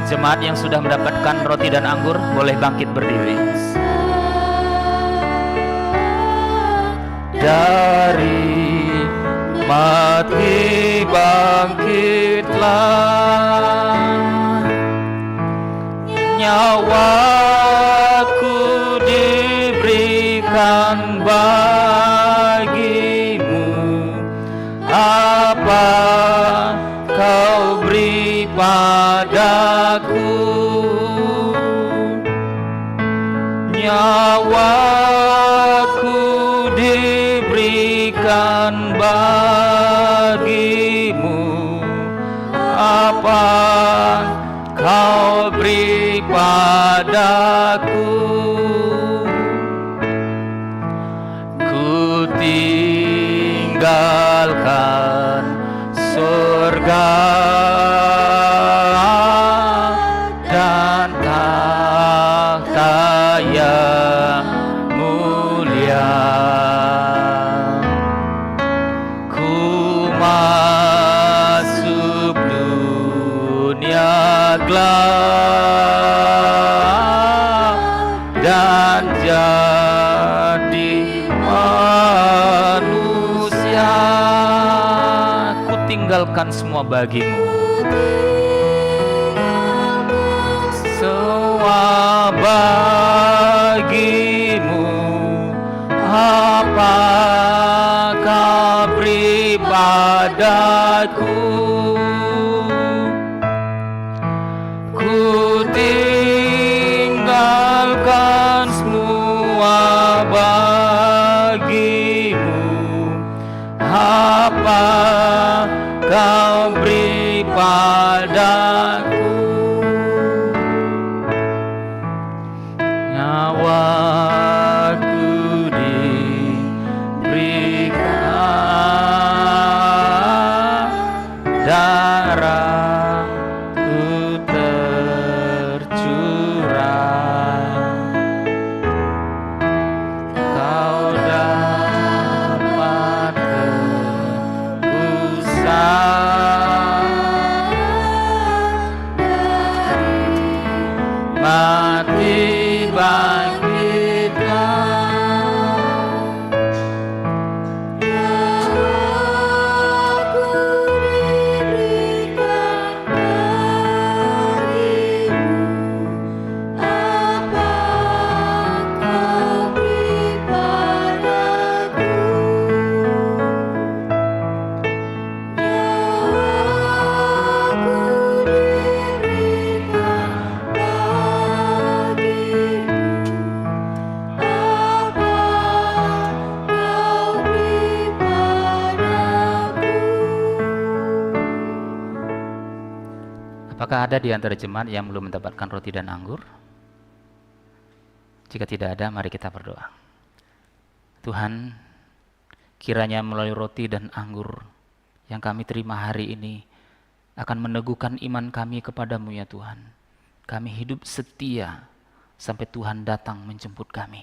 Jemaat yang sudah mendapatkan roti dan anggur boleh bangkit berdiri. Dari mati bangkitlah, nyawaku diberikan bagimu, apa kau beri padaku, nyawaku diberikan bagimu, apa kau beri padaku. Ku tinggalkan surga dan tahta yang mulia, ku masuk dunia gelap dan jadi manusia. Ku tinggalkan semua bagimu, semua bagimu, apa kau beri padaku. Ku padaku, nyawaku diberikan, darahku tercurah, kau dapat tebusan mati bangkitlah. Apakah ada di antara jemaat yang belum mendapatkan roti dan anggur? Jika tidak ada, mari kita berdoa. Tuhan, kiranya melalui roti dan anggur yang kami terima hari ini akan meneguhkan iman kami kepadamu ya Tuhan. Kami hidup setia sampai Tuhan datang menjemput kami.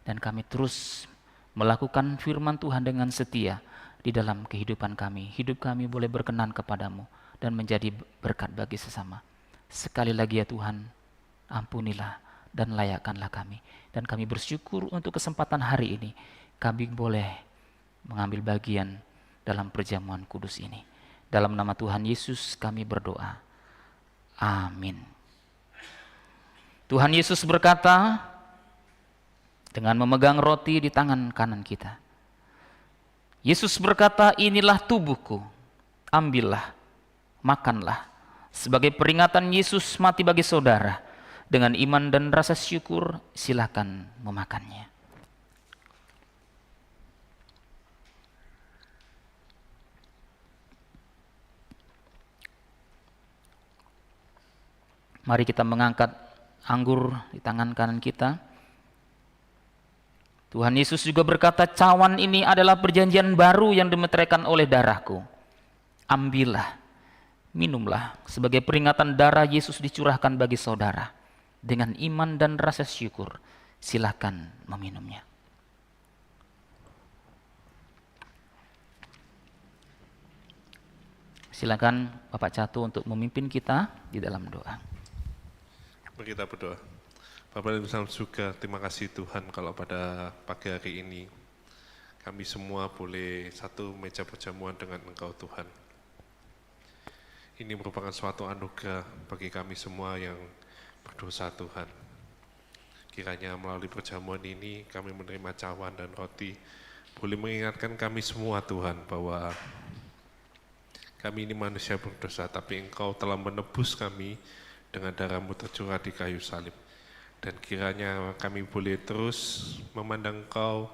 Dan kami terus melakukan firman Tuhan dengan setia di dalam kehidupan kami. Hidup kami boleh berkenan kepadamu dan menjadi berkat bagi sesama. Sekali lagi ya Tuhan, ampunilah dan layakkanlah kami. Dan kami bersyukur untuk kesempatan hari ini, kami boleh mengambil bagian dalam perjamuan kudus ini. Dalam nama Tuhan Yesus kami berdoa. Amin. Tuhan Yesus berkata dengan memegang roti di tangan kanan kita. Yesus berkata, inilah tubuhku, ambillah, makanlah, sebagai peringatan Yesus mati bagi saudara. Dengan iman dan rasa syukur, silakan memakannya. Mari kita mengangkat anggur di tangan kanan kita. Tuhan Yesus juga berkata, cawan ini adalah perjanjian baru yang dimeteraikan oleh darahku. Ambillah, minumlah, sebagai peringatan darah Yesus dicurahkan bagi saudara. Dengan iman dan rasa syukur, silakan meminumnya. Silakan Bapak Cato untuk memimpin kita di dalam doa. Mari kita berdoa. Bapak dan Ibu juga terima kasih Tuhan kalau pada pagi hari ini kami semua boleh satu meja perjamuan dengan Engkau Tuhan. Ini merupakan suatu anugerah bagi kami semua yang berdosa Tuhan. Kiranya melalui perjamuan ini kami menerima cawan dan roti, boleh mengingatkan kami semua Tuhan bahwa kami ini manusia berdosa, tapi Engkau telah menebus kami dengan darah-Mu tercurah di kayu salib. Dan kiranya kami boleh terus memandang Engkau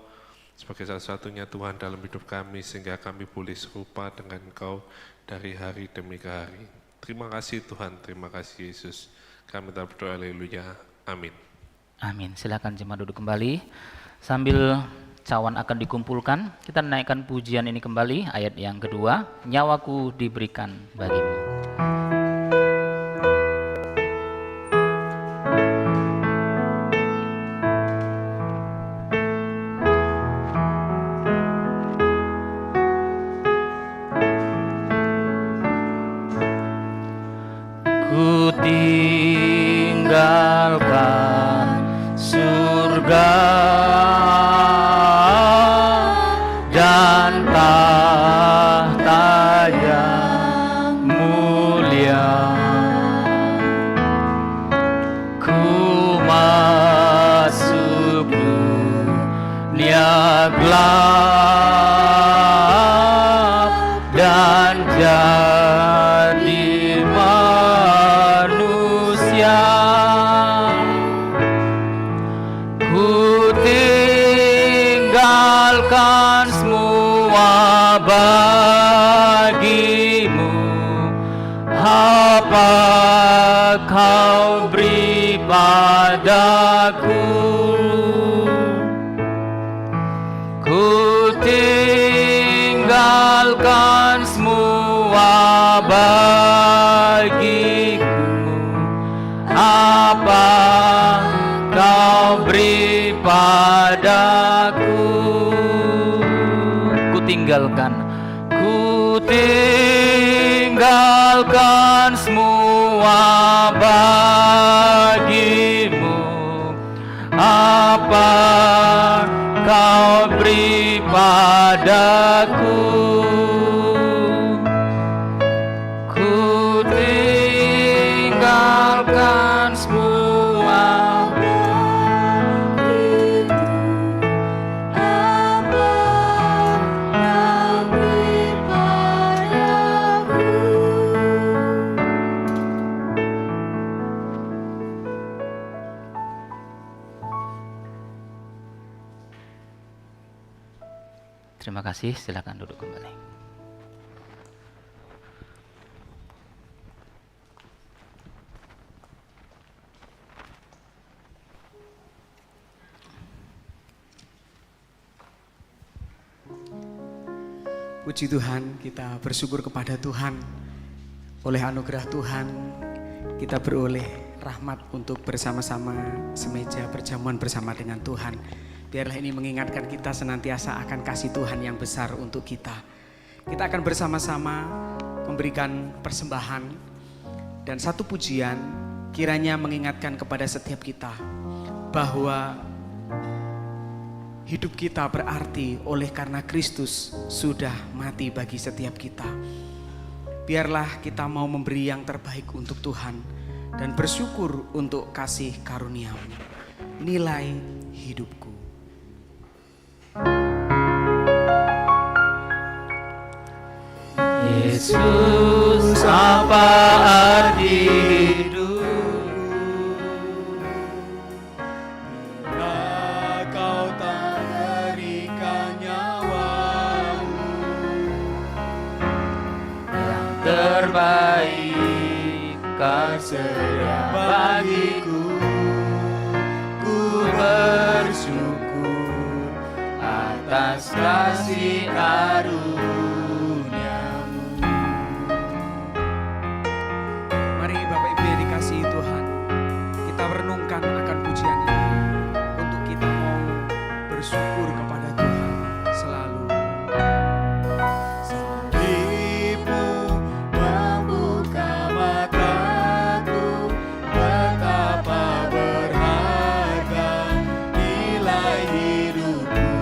sebagai satu-satunya Tuhan dalam hidup kami, sehingga kami boleh serupa dengan Engkau dari hari demi hari. Terima kasih Tuhan, terima kasih Yesus. Kami telah berdoa, haleluya, amin. Amin. Silakan jemaat duduk kembali. Sambil cawan akan dikumpulkan, kita naikkan pujian ini kembali, ayat yang kedua, nyawaku diberikan bagimu. Ku tinggalkan surga dan tahta yang mulia. Ku masuk dunia gelap dan jadi manusia. apa kau beri padaku? Ku tinggalkan semua bagimu. Apa kau beri padaku? Ku tinggalkan semua bagimu. Apa kau beri padaku? Ku tinggalkan semua bagimu. Apa kau beri padaku? Terima kasih, silakan duduk kembali. Puji Tuhan, kita bersyukur kepada Tuhan. Oleh anugerah Tuhan, kita beroleh rahmat untuk bersama-sama semeja perjamuan bersama dengan Tuhan. Biarlah ini mengingatkan kita senantiasa akan kasih Tuhan yang besar untuk kita. Kita akan bersama-sama memberikan persembahan dan satu pujian kiranya mengingatkan kepada setiap kita bahwa hidup kita berarti oleh karena Kristus sudah mati bagi setiap kita. Biarlah kita mau memberi yang terbaik untuk Tuhan dan bersyukur untuk kasih karunia-Mu. Nilai hidupku. Yesus, apa arti hidup? Bila kau tak berikan nyawa-Mu, Yang terbaik kau sedia bagiku. Ku bersyukur atas kasih karunia-Mu. Mari Bapak Ibu yang dikasihi Tuhan, kita renungkan akan pujian ini untuk kita mau bersyukur kepada Tuhan selalu. Salibmu membuka mataku, betapa berharga nilai hidupku.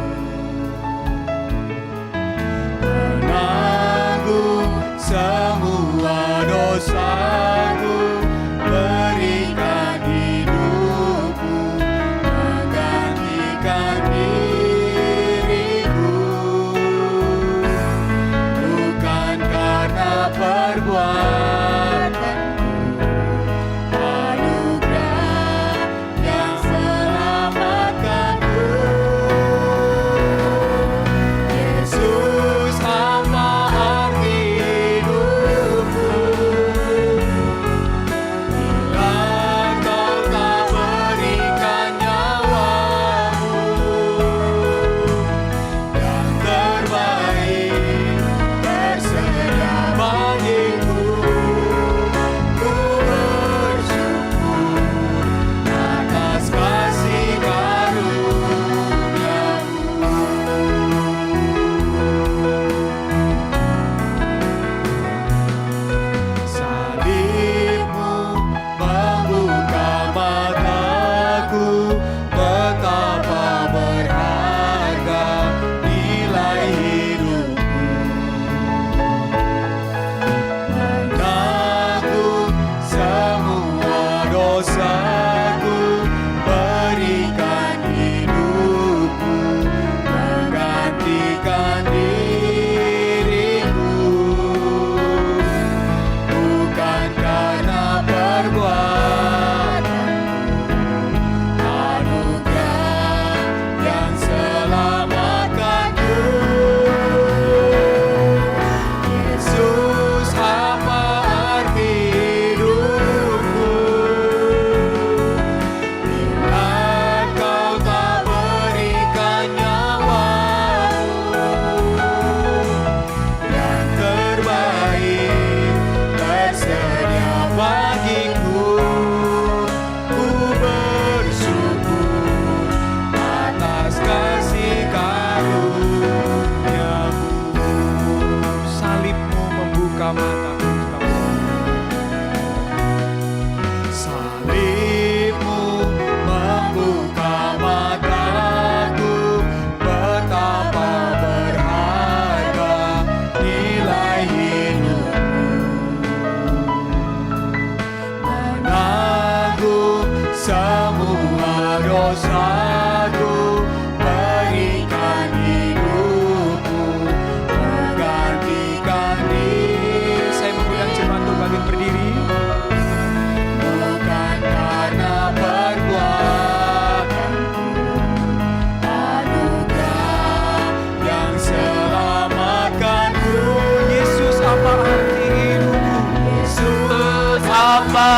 apa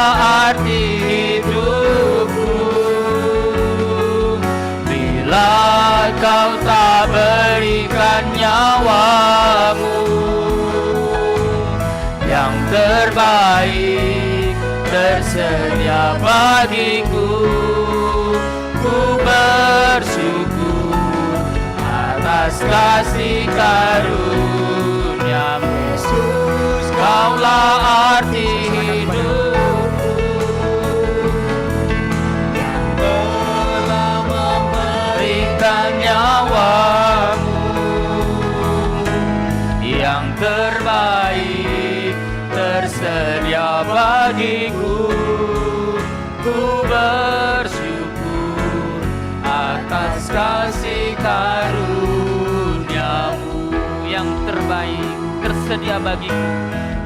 arti hidupku bila kau tak berikan nyawamu yang terbaik tersedia bagiku. Ku bersyukur atas kasih karunia-Mu. Yesus, Kaulah arti hidupku yang telah memberikan nyawa-Mu yang terbaik tersedia bagiku. Ku bersyukur atas kasih karunia-Mu yang terbaik tersedia bagiku,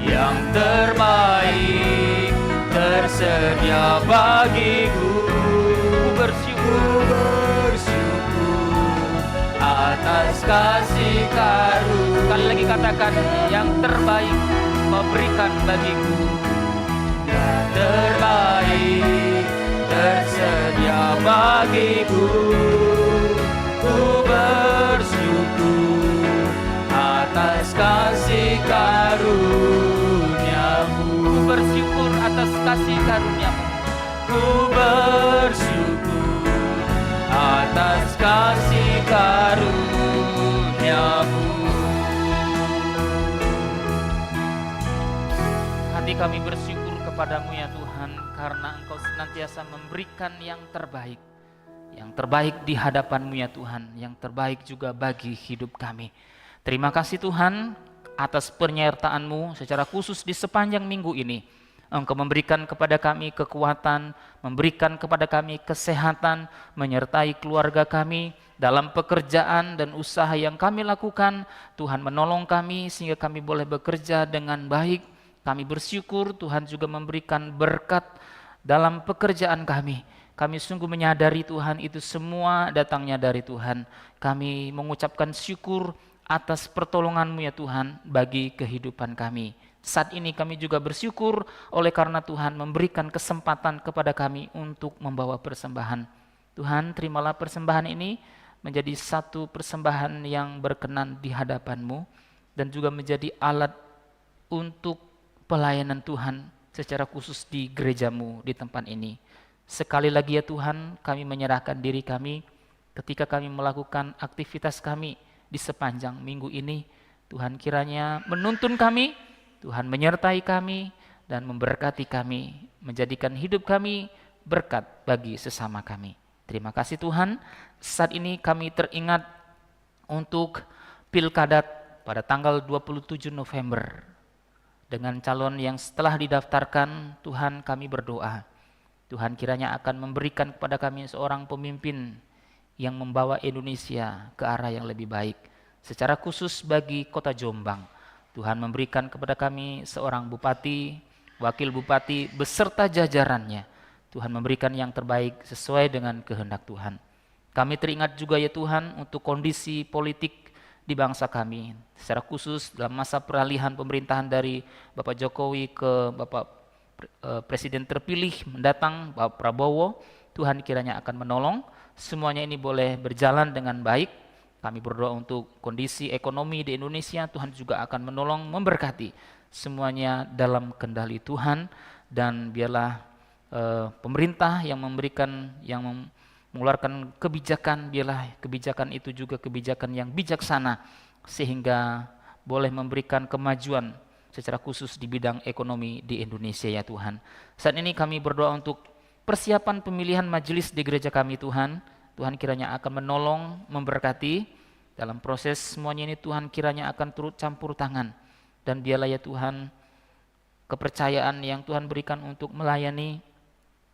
yang terbaik tersedia bagiku. Ku bersyukur atas kasih karunia. Sekali lagi katakan, yang terbaik Kau berikan bagiku, yang terbaik tersedia bagiku. Ku bersyukur atas kasih karunia-Mu. Ku bersyukur atas kasih karunia-Mu. Ku bersyukur atas kasih karunia-Mu. Hati kami bersyukur kepadamu ya Tuhan, karena Engkau senantiasa memberikan yang terbaik di hadapanmu ya Tuhan, yang terbaik juga bagi hidup kami. Terima kasih Tuhan atas penyertaan-Mu secara khusus di sepanjang minggu ini. Engkau memberikan kepada kami kekuatan, memberikan kepada kami kesehatan, menyertai keluarga kami dalam pekerjaan dan usaha yang kami lakukan. Tuhan menolong kami sehingga kami boleh bekerja dengan baik. Kami bersyukur Tuhan juga memberikan berkat dalam pekerjaan kami. Kami sungguh menyadari Tuhan itu semua datangnya dari Tuhan. Kami mengucapkan syukur atas pertolongan-Mu ya Tuhan bagi kehidupan kami. Saat ini kami juga bersyukur oleh karena Tuhan memberikan kesempatan kepada kami untuk membawa persembahan. Tuhan, terimalah persembahan ini menjadi satu persembahan yang berkenan di hadapan-Mu dan juga menjadi alat untuk pelayanan Tuhan secara khusus di gereja-Mu di tempat ini. Sekali lagi ya Tuhan, kami menyerahkan diri kami ketika kami melakukan aktivitas kami di sepanjang minggu ini. Tuhan kiranya menuntun kami, Tuhan menyertai kami dan memberkati kami, menjadikan hidup kami berkat bagi sesama kami. Terima kasih Tuhan. Saat ini kami teringat untuk pilkada pada tanggal 27 November. Dengan calon yang setelah didaftarkan, Tuhan kami berdoa. Tuhan kiranya akan memberikan kepada kami seorang pemimpin yang membawa Indonesia ke arah yang lebih baik. Secara khusus bagi kota Jombang, Tuhan memberikan kepada kami seorang bupati, wakil bupati beserta jajarannya. Tuhan memberikan yang terbaik sesuai dengan kehendak Tuhan. Kami teringat juga ya Tuhan untuk kondisi politik di bangsa kami, secara khusus dalam masa peralihan pemerintahan dari Bapak Jokowi ke Bapak Presiden terpilih mendatang, Bapak Prabowo. Tuhan kiranya akan menolong semuanya ini boleh berjalan dengan baik. Kami berdoa untuk kondisi ekonomi di Indonesia, Tuhan juga akan menolong, memberkati semuanya dalam kendali Tuhan. Dan biarlah pemerintah yang memberikan, mengeluarkan kebijakan, biarlah kebijakan itu juga kebijakan yang bijaksana sehingga boleh memberikan kemajuan secara khusus di bidang ekonomi di Indonesia ya Tuhan. Saat ini kami berdoa untuk persiapan pemilihan majelis di gereja kami Tuhan. Tuhan kiranya akan menolong, memberkati dalam proses semuanya ini. Tuhan kiranya akan turut campur tangan, dan biarlah ya Tuhan kepercayaan yang Tuhan berikan untuk melayani,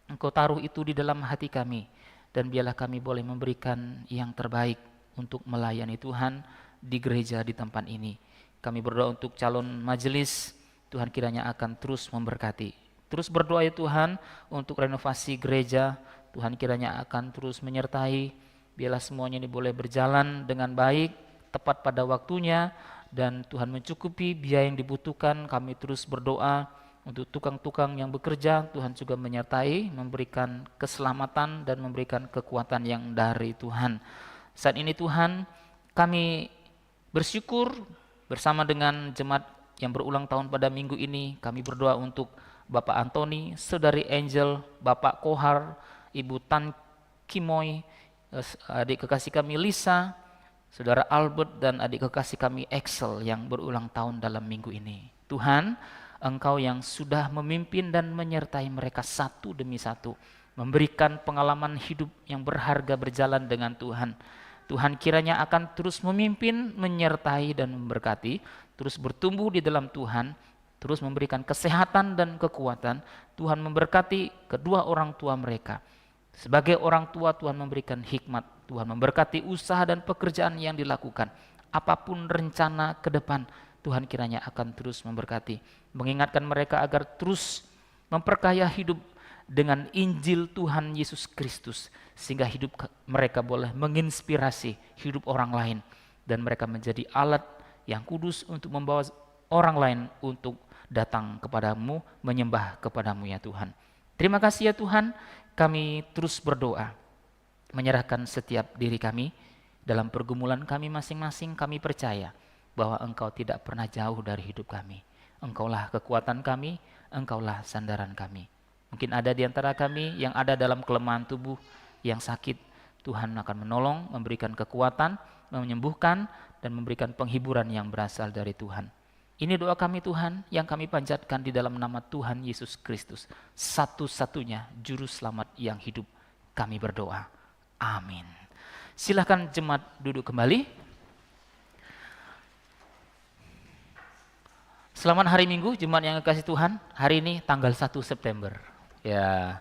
Engkau taruh itu di dalam hati kami. Dan biarlah kami boleh memberikan yang terbaik untuk melayani Tuhan di gereja di tempat ini. Kami berdoa untuk calon majelis, Tuhan kiranya akan terus memberkati. Terus berdoa ya Tuhan untuk renovasi gereja, Tuhan kiranya akan terus menyertai. Biarlah semuanya ini boleh berjalan dengan baik, tepat pada waktunya, dan Tuhan mencukupi biaya yang dibutuhkan. Kami terus berdoa Untuk tukang-tukang yang bekerja, Tuhan juga menyertai, memberikan keselamatan dan memberikan kekuatan yang dari Tuhan. Saat ini Tuhan, kami bersyukur bersama dengan jemaat yang berulang tahun pada minggu ini. Kami berdoa untuk Bapak Antoni, Saudari Angel, Bapak Kohar, Ibu Tan Kimoy, adik kekasih kami Lisa, Saudara Albert, dan adik kekasih kami Excel yang berulang tahun dalam minggu ini. Tuhan, Engkau yang sudah memimpin dan menyertai mereka satu demi satu, memberikan pengalaman hidup yang berharga berjalan dengan Tuhan. Tuhan kiranya akan terus memimpin, menyertai dan memberkati, terus bertumbuh di dalam Tuhan, terus memberikan kesehatan dan kekuatan. Tuhan memberkati kedua orang tua mereka. Sebagai orang tua, Tuhan memberikan hikmat, Tuhan memberkati usaha dan pekerjaan yang dilakukan. Apapun rencana ke depan, Tuhan kiranya akan terus memberkati, mengingatkan mereka agar terus memperkaya hidup dengan Injil Tuhan Yesus Kristus, sehingga hidup mereka boleh menginspirasi hidup orang lain, dan mereka menjadi alat yang kudus untuk membawa orang lain untuk datang kepadamu, menyembah kepadamu ya Tuhan. Terima kasih ya Tuhan, kami terus berdoa, menyerahkan setiap diri kami dalam pergumulan kami masing-masing. Kami percaya bahwa Engkau tidak pernah jauh dari hidup kami. Engkaulah kekuatan kami, Engkaulah sandaran kami. Mungkin ada di antara kami yang ada dalam kelemahan tubuh yang sakit, Tuhan akan menolong, memberikan kekuatan, menyembuhkan, dan memberikan penghiburan yang berasal dari Tuhan. Ini doa kami Tuhan, yang kami panjatkan di dalam nama Tuhan Yesus Kristus, satu-satunya juru selamat yang hidup. Kami berdoa, amin. Silakan jemaat duduk kembali. Selamat hari Minggu, jemaat yang kekasih Tuhan. Hari ini tanggal 1 September. Ya,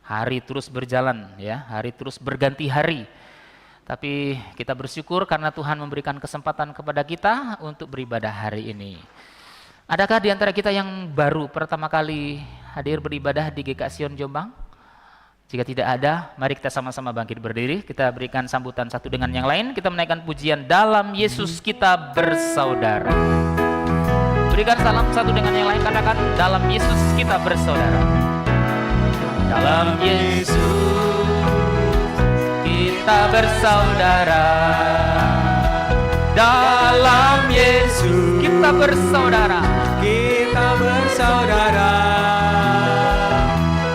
hari terus berjalan ya, hari terus berganti hari. Tapi kita bersyukur karena Tuhan memberikan kesempatan kepada kita untuk beribadah hari ini. Adakah di antara kita yang baru pertama kali hadir beribadah di GK Sion Jombang? Jika tidak ada, mari kita sama-sama bangkit berdiri. Kita berikan sambutan satu dengan yang lain. Kita menaikkan pujian Dalam Yesus Kita Bersaudara. Berikan salam satu dengan yang lain, katakan dalam Yesus kita bersaudara. Dalam Yesus kita bersaudara. Dalam Yesus kita bersaudara. Kita bersaudara.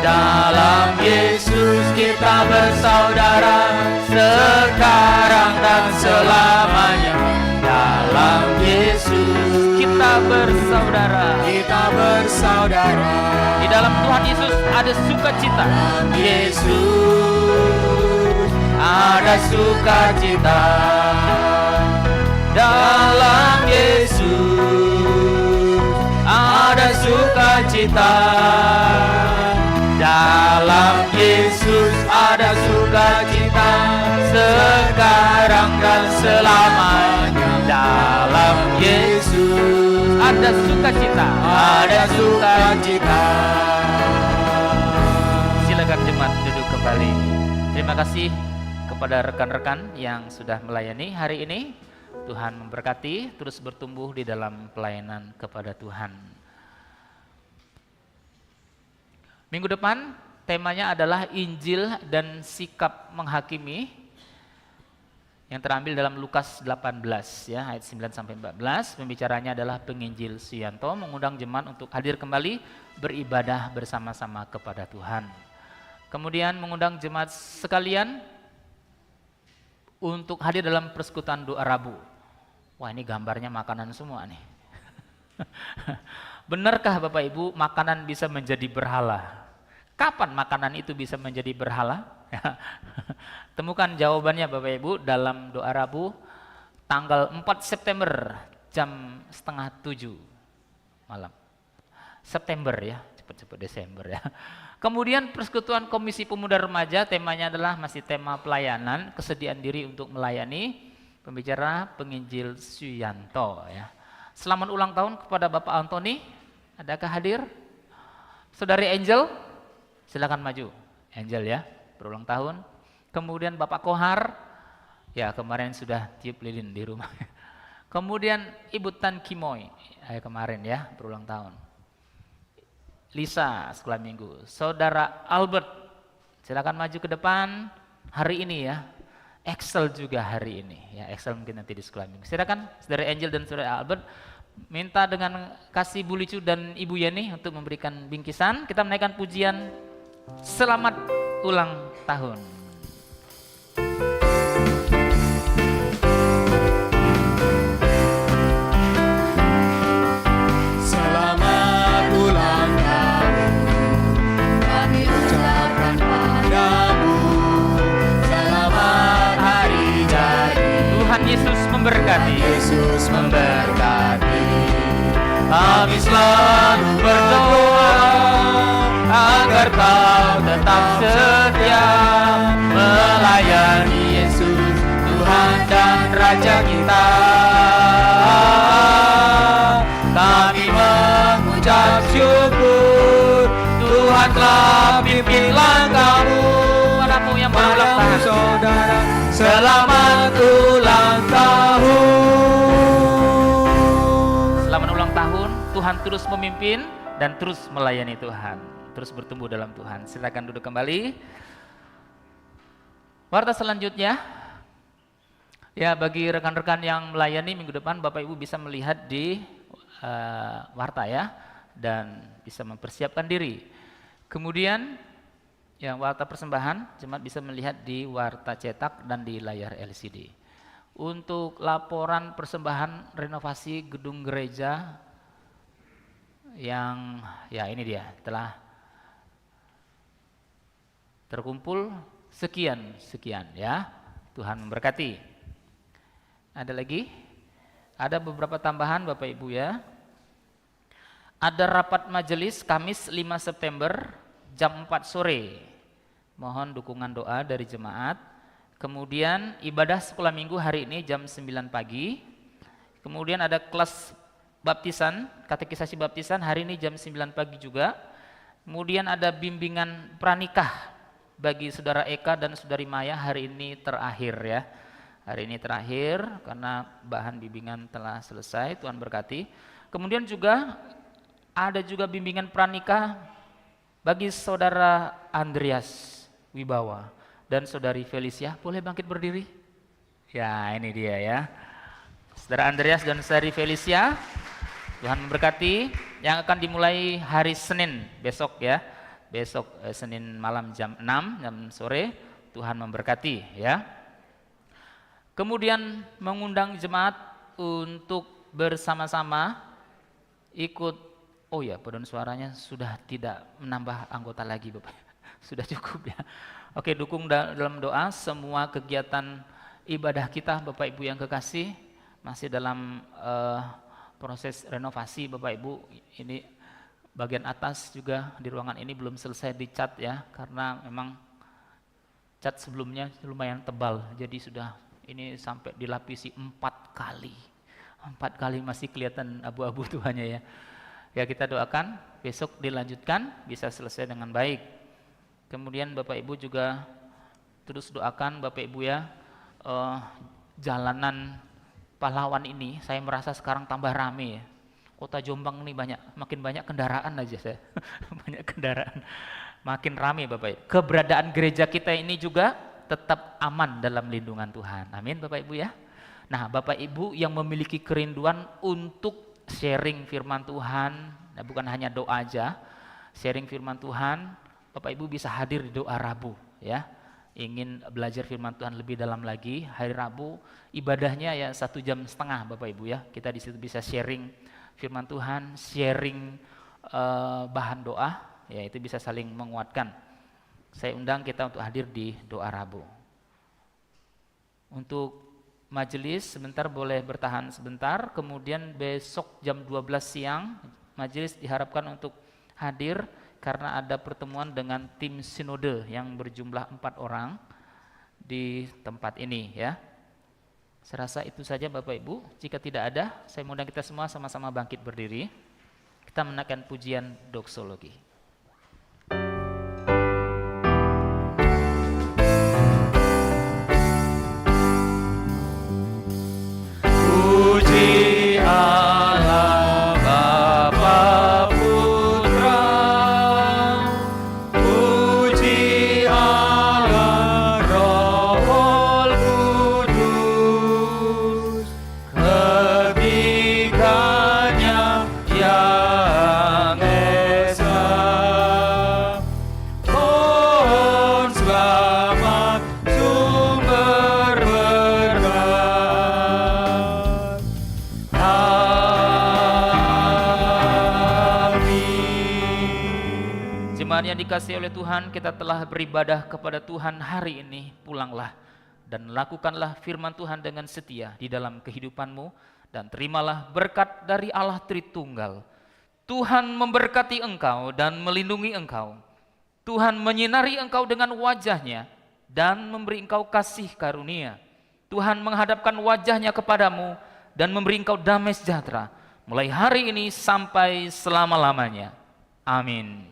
Dalam Yesus kita bersaudara, sekarang dan selamanya. Dalam Yesus kita bersaudara. Kita bersaudara. Di dalam Tuhan Yesus ada sukacita. Yesus ada sukacita. Dalam Yesus ada sukacita. Dalam Yesus ada sukacita, sekarang dan selamanya. Dalam Yesus ada sukacita, ada sukacita. Silakan jemaat duduk kembali. Terima kasih kepada rekan-rekan yang sudah melayani hari ini. Tuhan memberkati, terus bertumbuh di dalam pelayanan kepada Tuhan. Minggu depan temanya adalah Injil dan sikap menghakimi, yang terambil dalam Lukas 18 ya, ayat 9 sampai 14. Pembicaranya adalah penginjil Suyanto, mengundang jemaat untuk hadir kembali beribadah bersama-sama kepada Tuhan. Kemudian mengundang jemaat sekalian untuk hadir dalam persekutuan doa Rabu. Wah, ini gambarnya makanan semua nih. Benarkah Bapak Ibu makanan bisa menjadi berhala? Kapan makanan itu bisa menjadi berhala? Temukan jawabannya Bapak Ibu dalam doa Rabu tanggal 4 September jam 6:30 malam. September ya, cepat-cepat Desember ya. Kemudian persekutuan Komisi Pemuda Remaja, temanya adalah masih tema pelayanan, kesediaan diri untuk melayani. Pembicara penginjil Suyanto ya. Selamat ulang tahun kepada Bapak Antoni. Adakah hadir? Saudari Angel, silakan maju. Angel ya, berulang tahun. Kemudian Bapak Kohar, ya kemarin sudah tiup lilin di rumah. Kemudian Ibu Tan Kimoy, kemarin ya, berulang tahun. Lisa sekolah minggu. Saudara Albert, silakan maju ke depan hari ini ya. Excel juga hari ini ya. Excel mungkin nanti di sekolah minggu. Silakan saudara Angel dan saudara Albert minta dengan kasih Bu Licu dan Ibu Yeni untuk memberikan bingkisan. Kita menaikkan pujian selamat ulang tahun. Selamat ulang tahun kami ucapkan padamu. Selamat hari jadi. Tuhan Yesus memberkati. Yesus memberkati. Kami selalu berdoa agar kau tetap setia melayani Yesus, Tuhan dan Raja kita. Kami mengucap syukur, Tuhan telah pimpin langkahmu. Anakmu yang berulang tahun, saudara, selamat ulang tahun. Selamat ulang tahun, Tuhan terus memimpin dan terus melayani Tuhan, terus bertumbuh dalam Tuhan. Silakan duduk kembali. Warta selanjutnya, ya bagi rekan-rekan yang melayani minggu depan, Bapak Ibu bisa melihat di warta ya, dan bisa mempersiapkan diri. Kemudian yang warta persembahan, jemaat bisa melihat di warta cetak dan di layar LCD. Untuk laporan persembahan renovasi gedung gereja yang ya ini dia telah terkumpul sekian ya. Tuhan memberkati. Ada lagi? Ada beberapa tambahan Bapak Ibu ya. Ada rapat majelis Kamis 5 September jam 4 sore. Mohon dukungan doa dari jemaat. Kemudian ibadah sekolah minggu hari ini jam 9 pagi. Kemudian ada kelas baptisan, katekisasi baptisan hari ini jam 9 pagi juga. Kemudian ada bimbingan pranikah bagi saudara Eka dan saudari Maya hari ini terakhir ya. Hari ini terakhir karena bahan bimbingan telah selesai, Tuhan berkati. Kemudian juga ada juga bimbingan pranikah bagi saudara Andreas Wibawa dan saudari Felicia. Boleh bangkit berdiri? Ya, ini dia ya. Saudara Andreas dan saudari Felicia, Tuhan memberkati, yang akan dimulai hari Senin besok ya. Besok Senin malam jam 6 jam sore. Tuhan memberkati ya. Kemudian mengundang jemaat untuk bersama-sama ikut, oh ya paduan suaranya sudah tidak menambah anggota lagi Bapak, sudah cukup ya. Oke, dukung dalam doa semua kegiatan ibadah kita Bapak Ibu yang kekasih, masih dalam proses renovasi Bapak Ibu. Ini bagian atas juga di ruangan ini belum selesai dicat ya, karena memang cat sebelumnya lumayan tebal, jadi sudah ini sampai dilapisi 4 kali. 4 kali masih kelihatan abu-abu Tuhannya ya. Ya kita doakan besok dilanjutkan bisa selesai dengan baik. Kemudian Bapak Ibu juga terus doakan Bapak Ibu ya, jalanan Pahlawan ini saya merasa sekarang tambah rame ya. Kota Jombang ini makin banyak kendaraan aja saya. Banyak kendaraan. Makin rame Bapak Ibu. Keberadaan gereja kita ini juga tetap aman dalam lindungan Tuhan. Amin Bapak Ibu ya. Nah Bapak Ibu yang memiliki kerinduan untuk sharing firman Tuhan, nah bukan hanya doa aja, sharing firman Tuhan, Bapak Ibu bisa hadir di doa Rabu ya. Ingin belajar firman Tuhan lebih dalam lagi, hari Rabu ibadahnya ya 1,5 jam Bapak Ibu ya. Kita di situ bisa sharing firman Tuhan, sharing bahan doa, ya itu bisa saling menguatkan. Saya undang kita untuk hadir di doa Rabu. Untuk majelis sebentar boleh bertahan sebentar, kemudian besok jam 12 siang majelis diharapkan untuk hadir karena ada pertemuan dengan tim sinode yang berjumlah 4 orang di tempat ini ya. Saya rasa itu saja Bapak Ibu. Jika tidak ada, saya undang kita semua sama-sama bangkit berdiri. Kita menaikkan pujian doksologi. Puji Allah Bapa Putra Jemaat yang dikasihi oleh Tuhan, kita telah beribadah kepada Tuhan hari ini. Pulanglah dan lakukanlah firman Tuhan dengan setia di dalam kehidupanmu, dan terimalah berkat dari Allah Tritunggal. Tuhan memberkati engkau dan melindungi engkau. Tuhan menyinari engkau dengan wajah-Nya dan memberi engkau kasih karunia. Tuhan menghadapkan wajah-Nya kepadamu dan memberi engkau damai sejahtera mulai hari ini sampai selama-lamanya. Amin.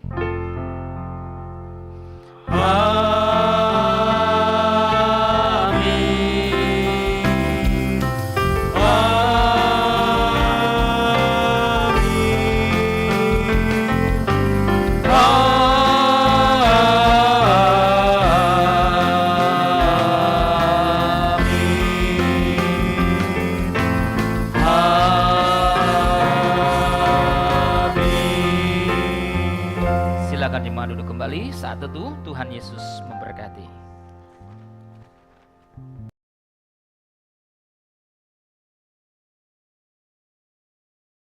Silakan jemaat duduk kembali. Saat itu Tuhan Yesus memberkati.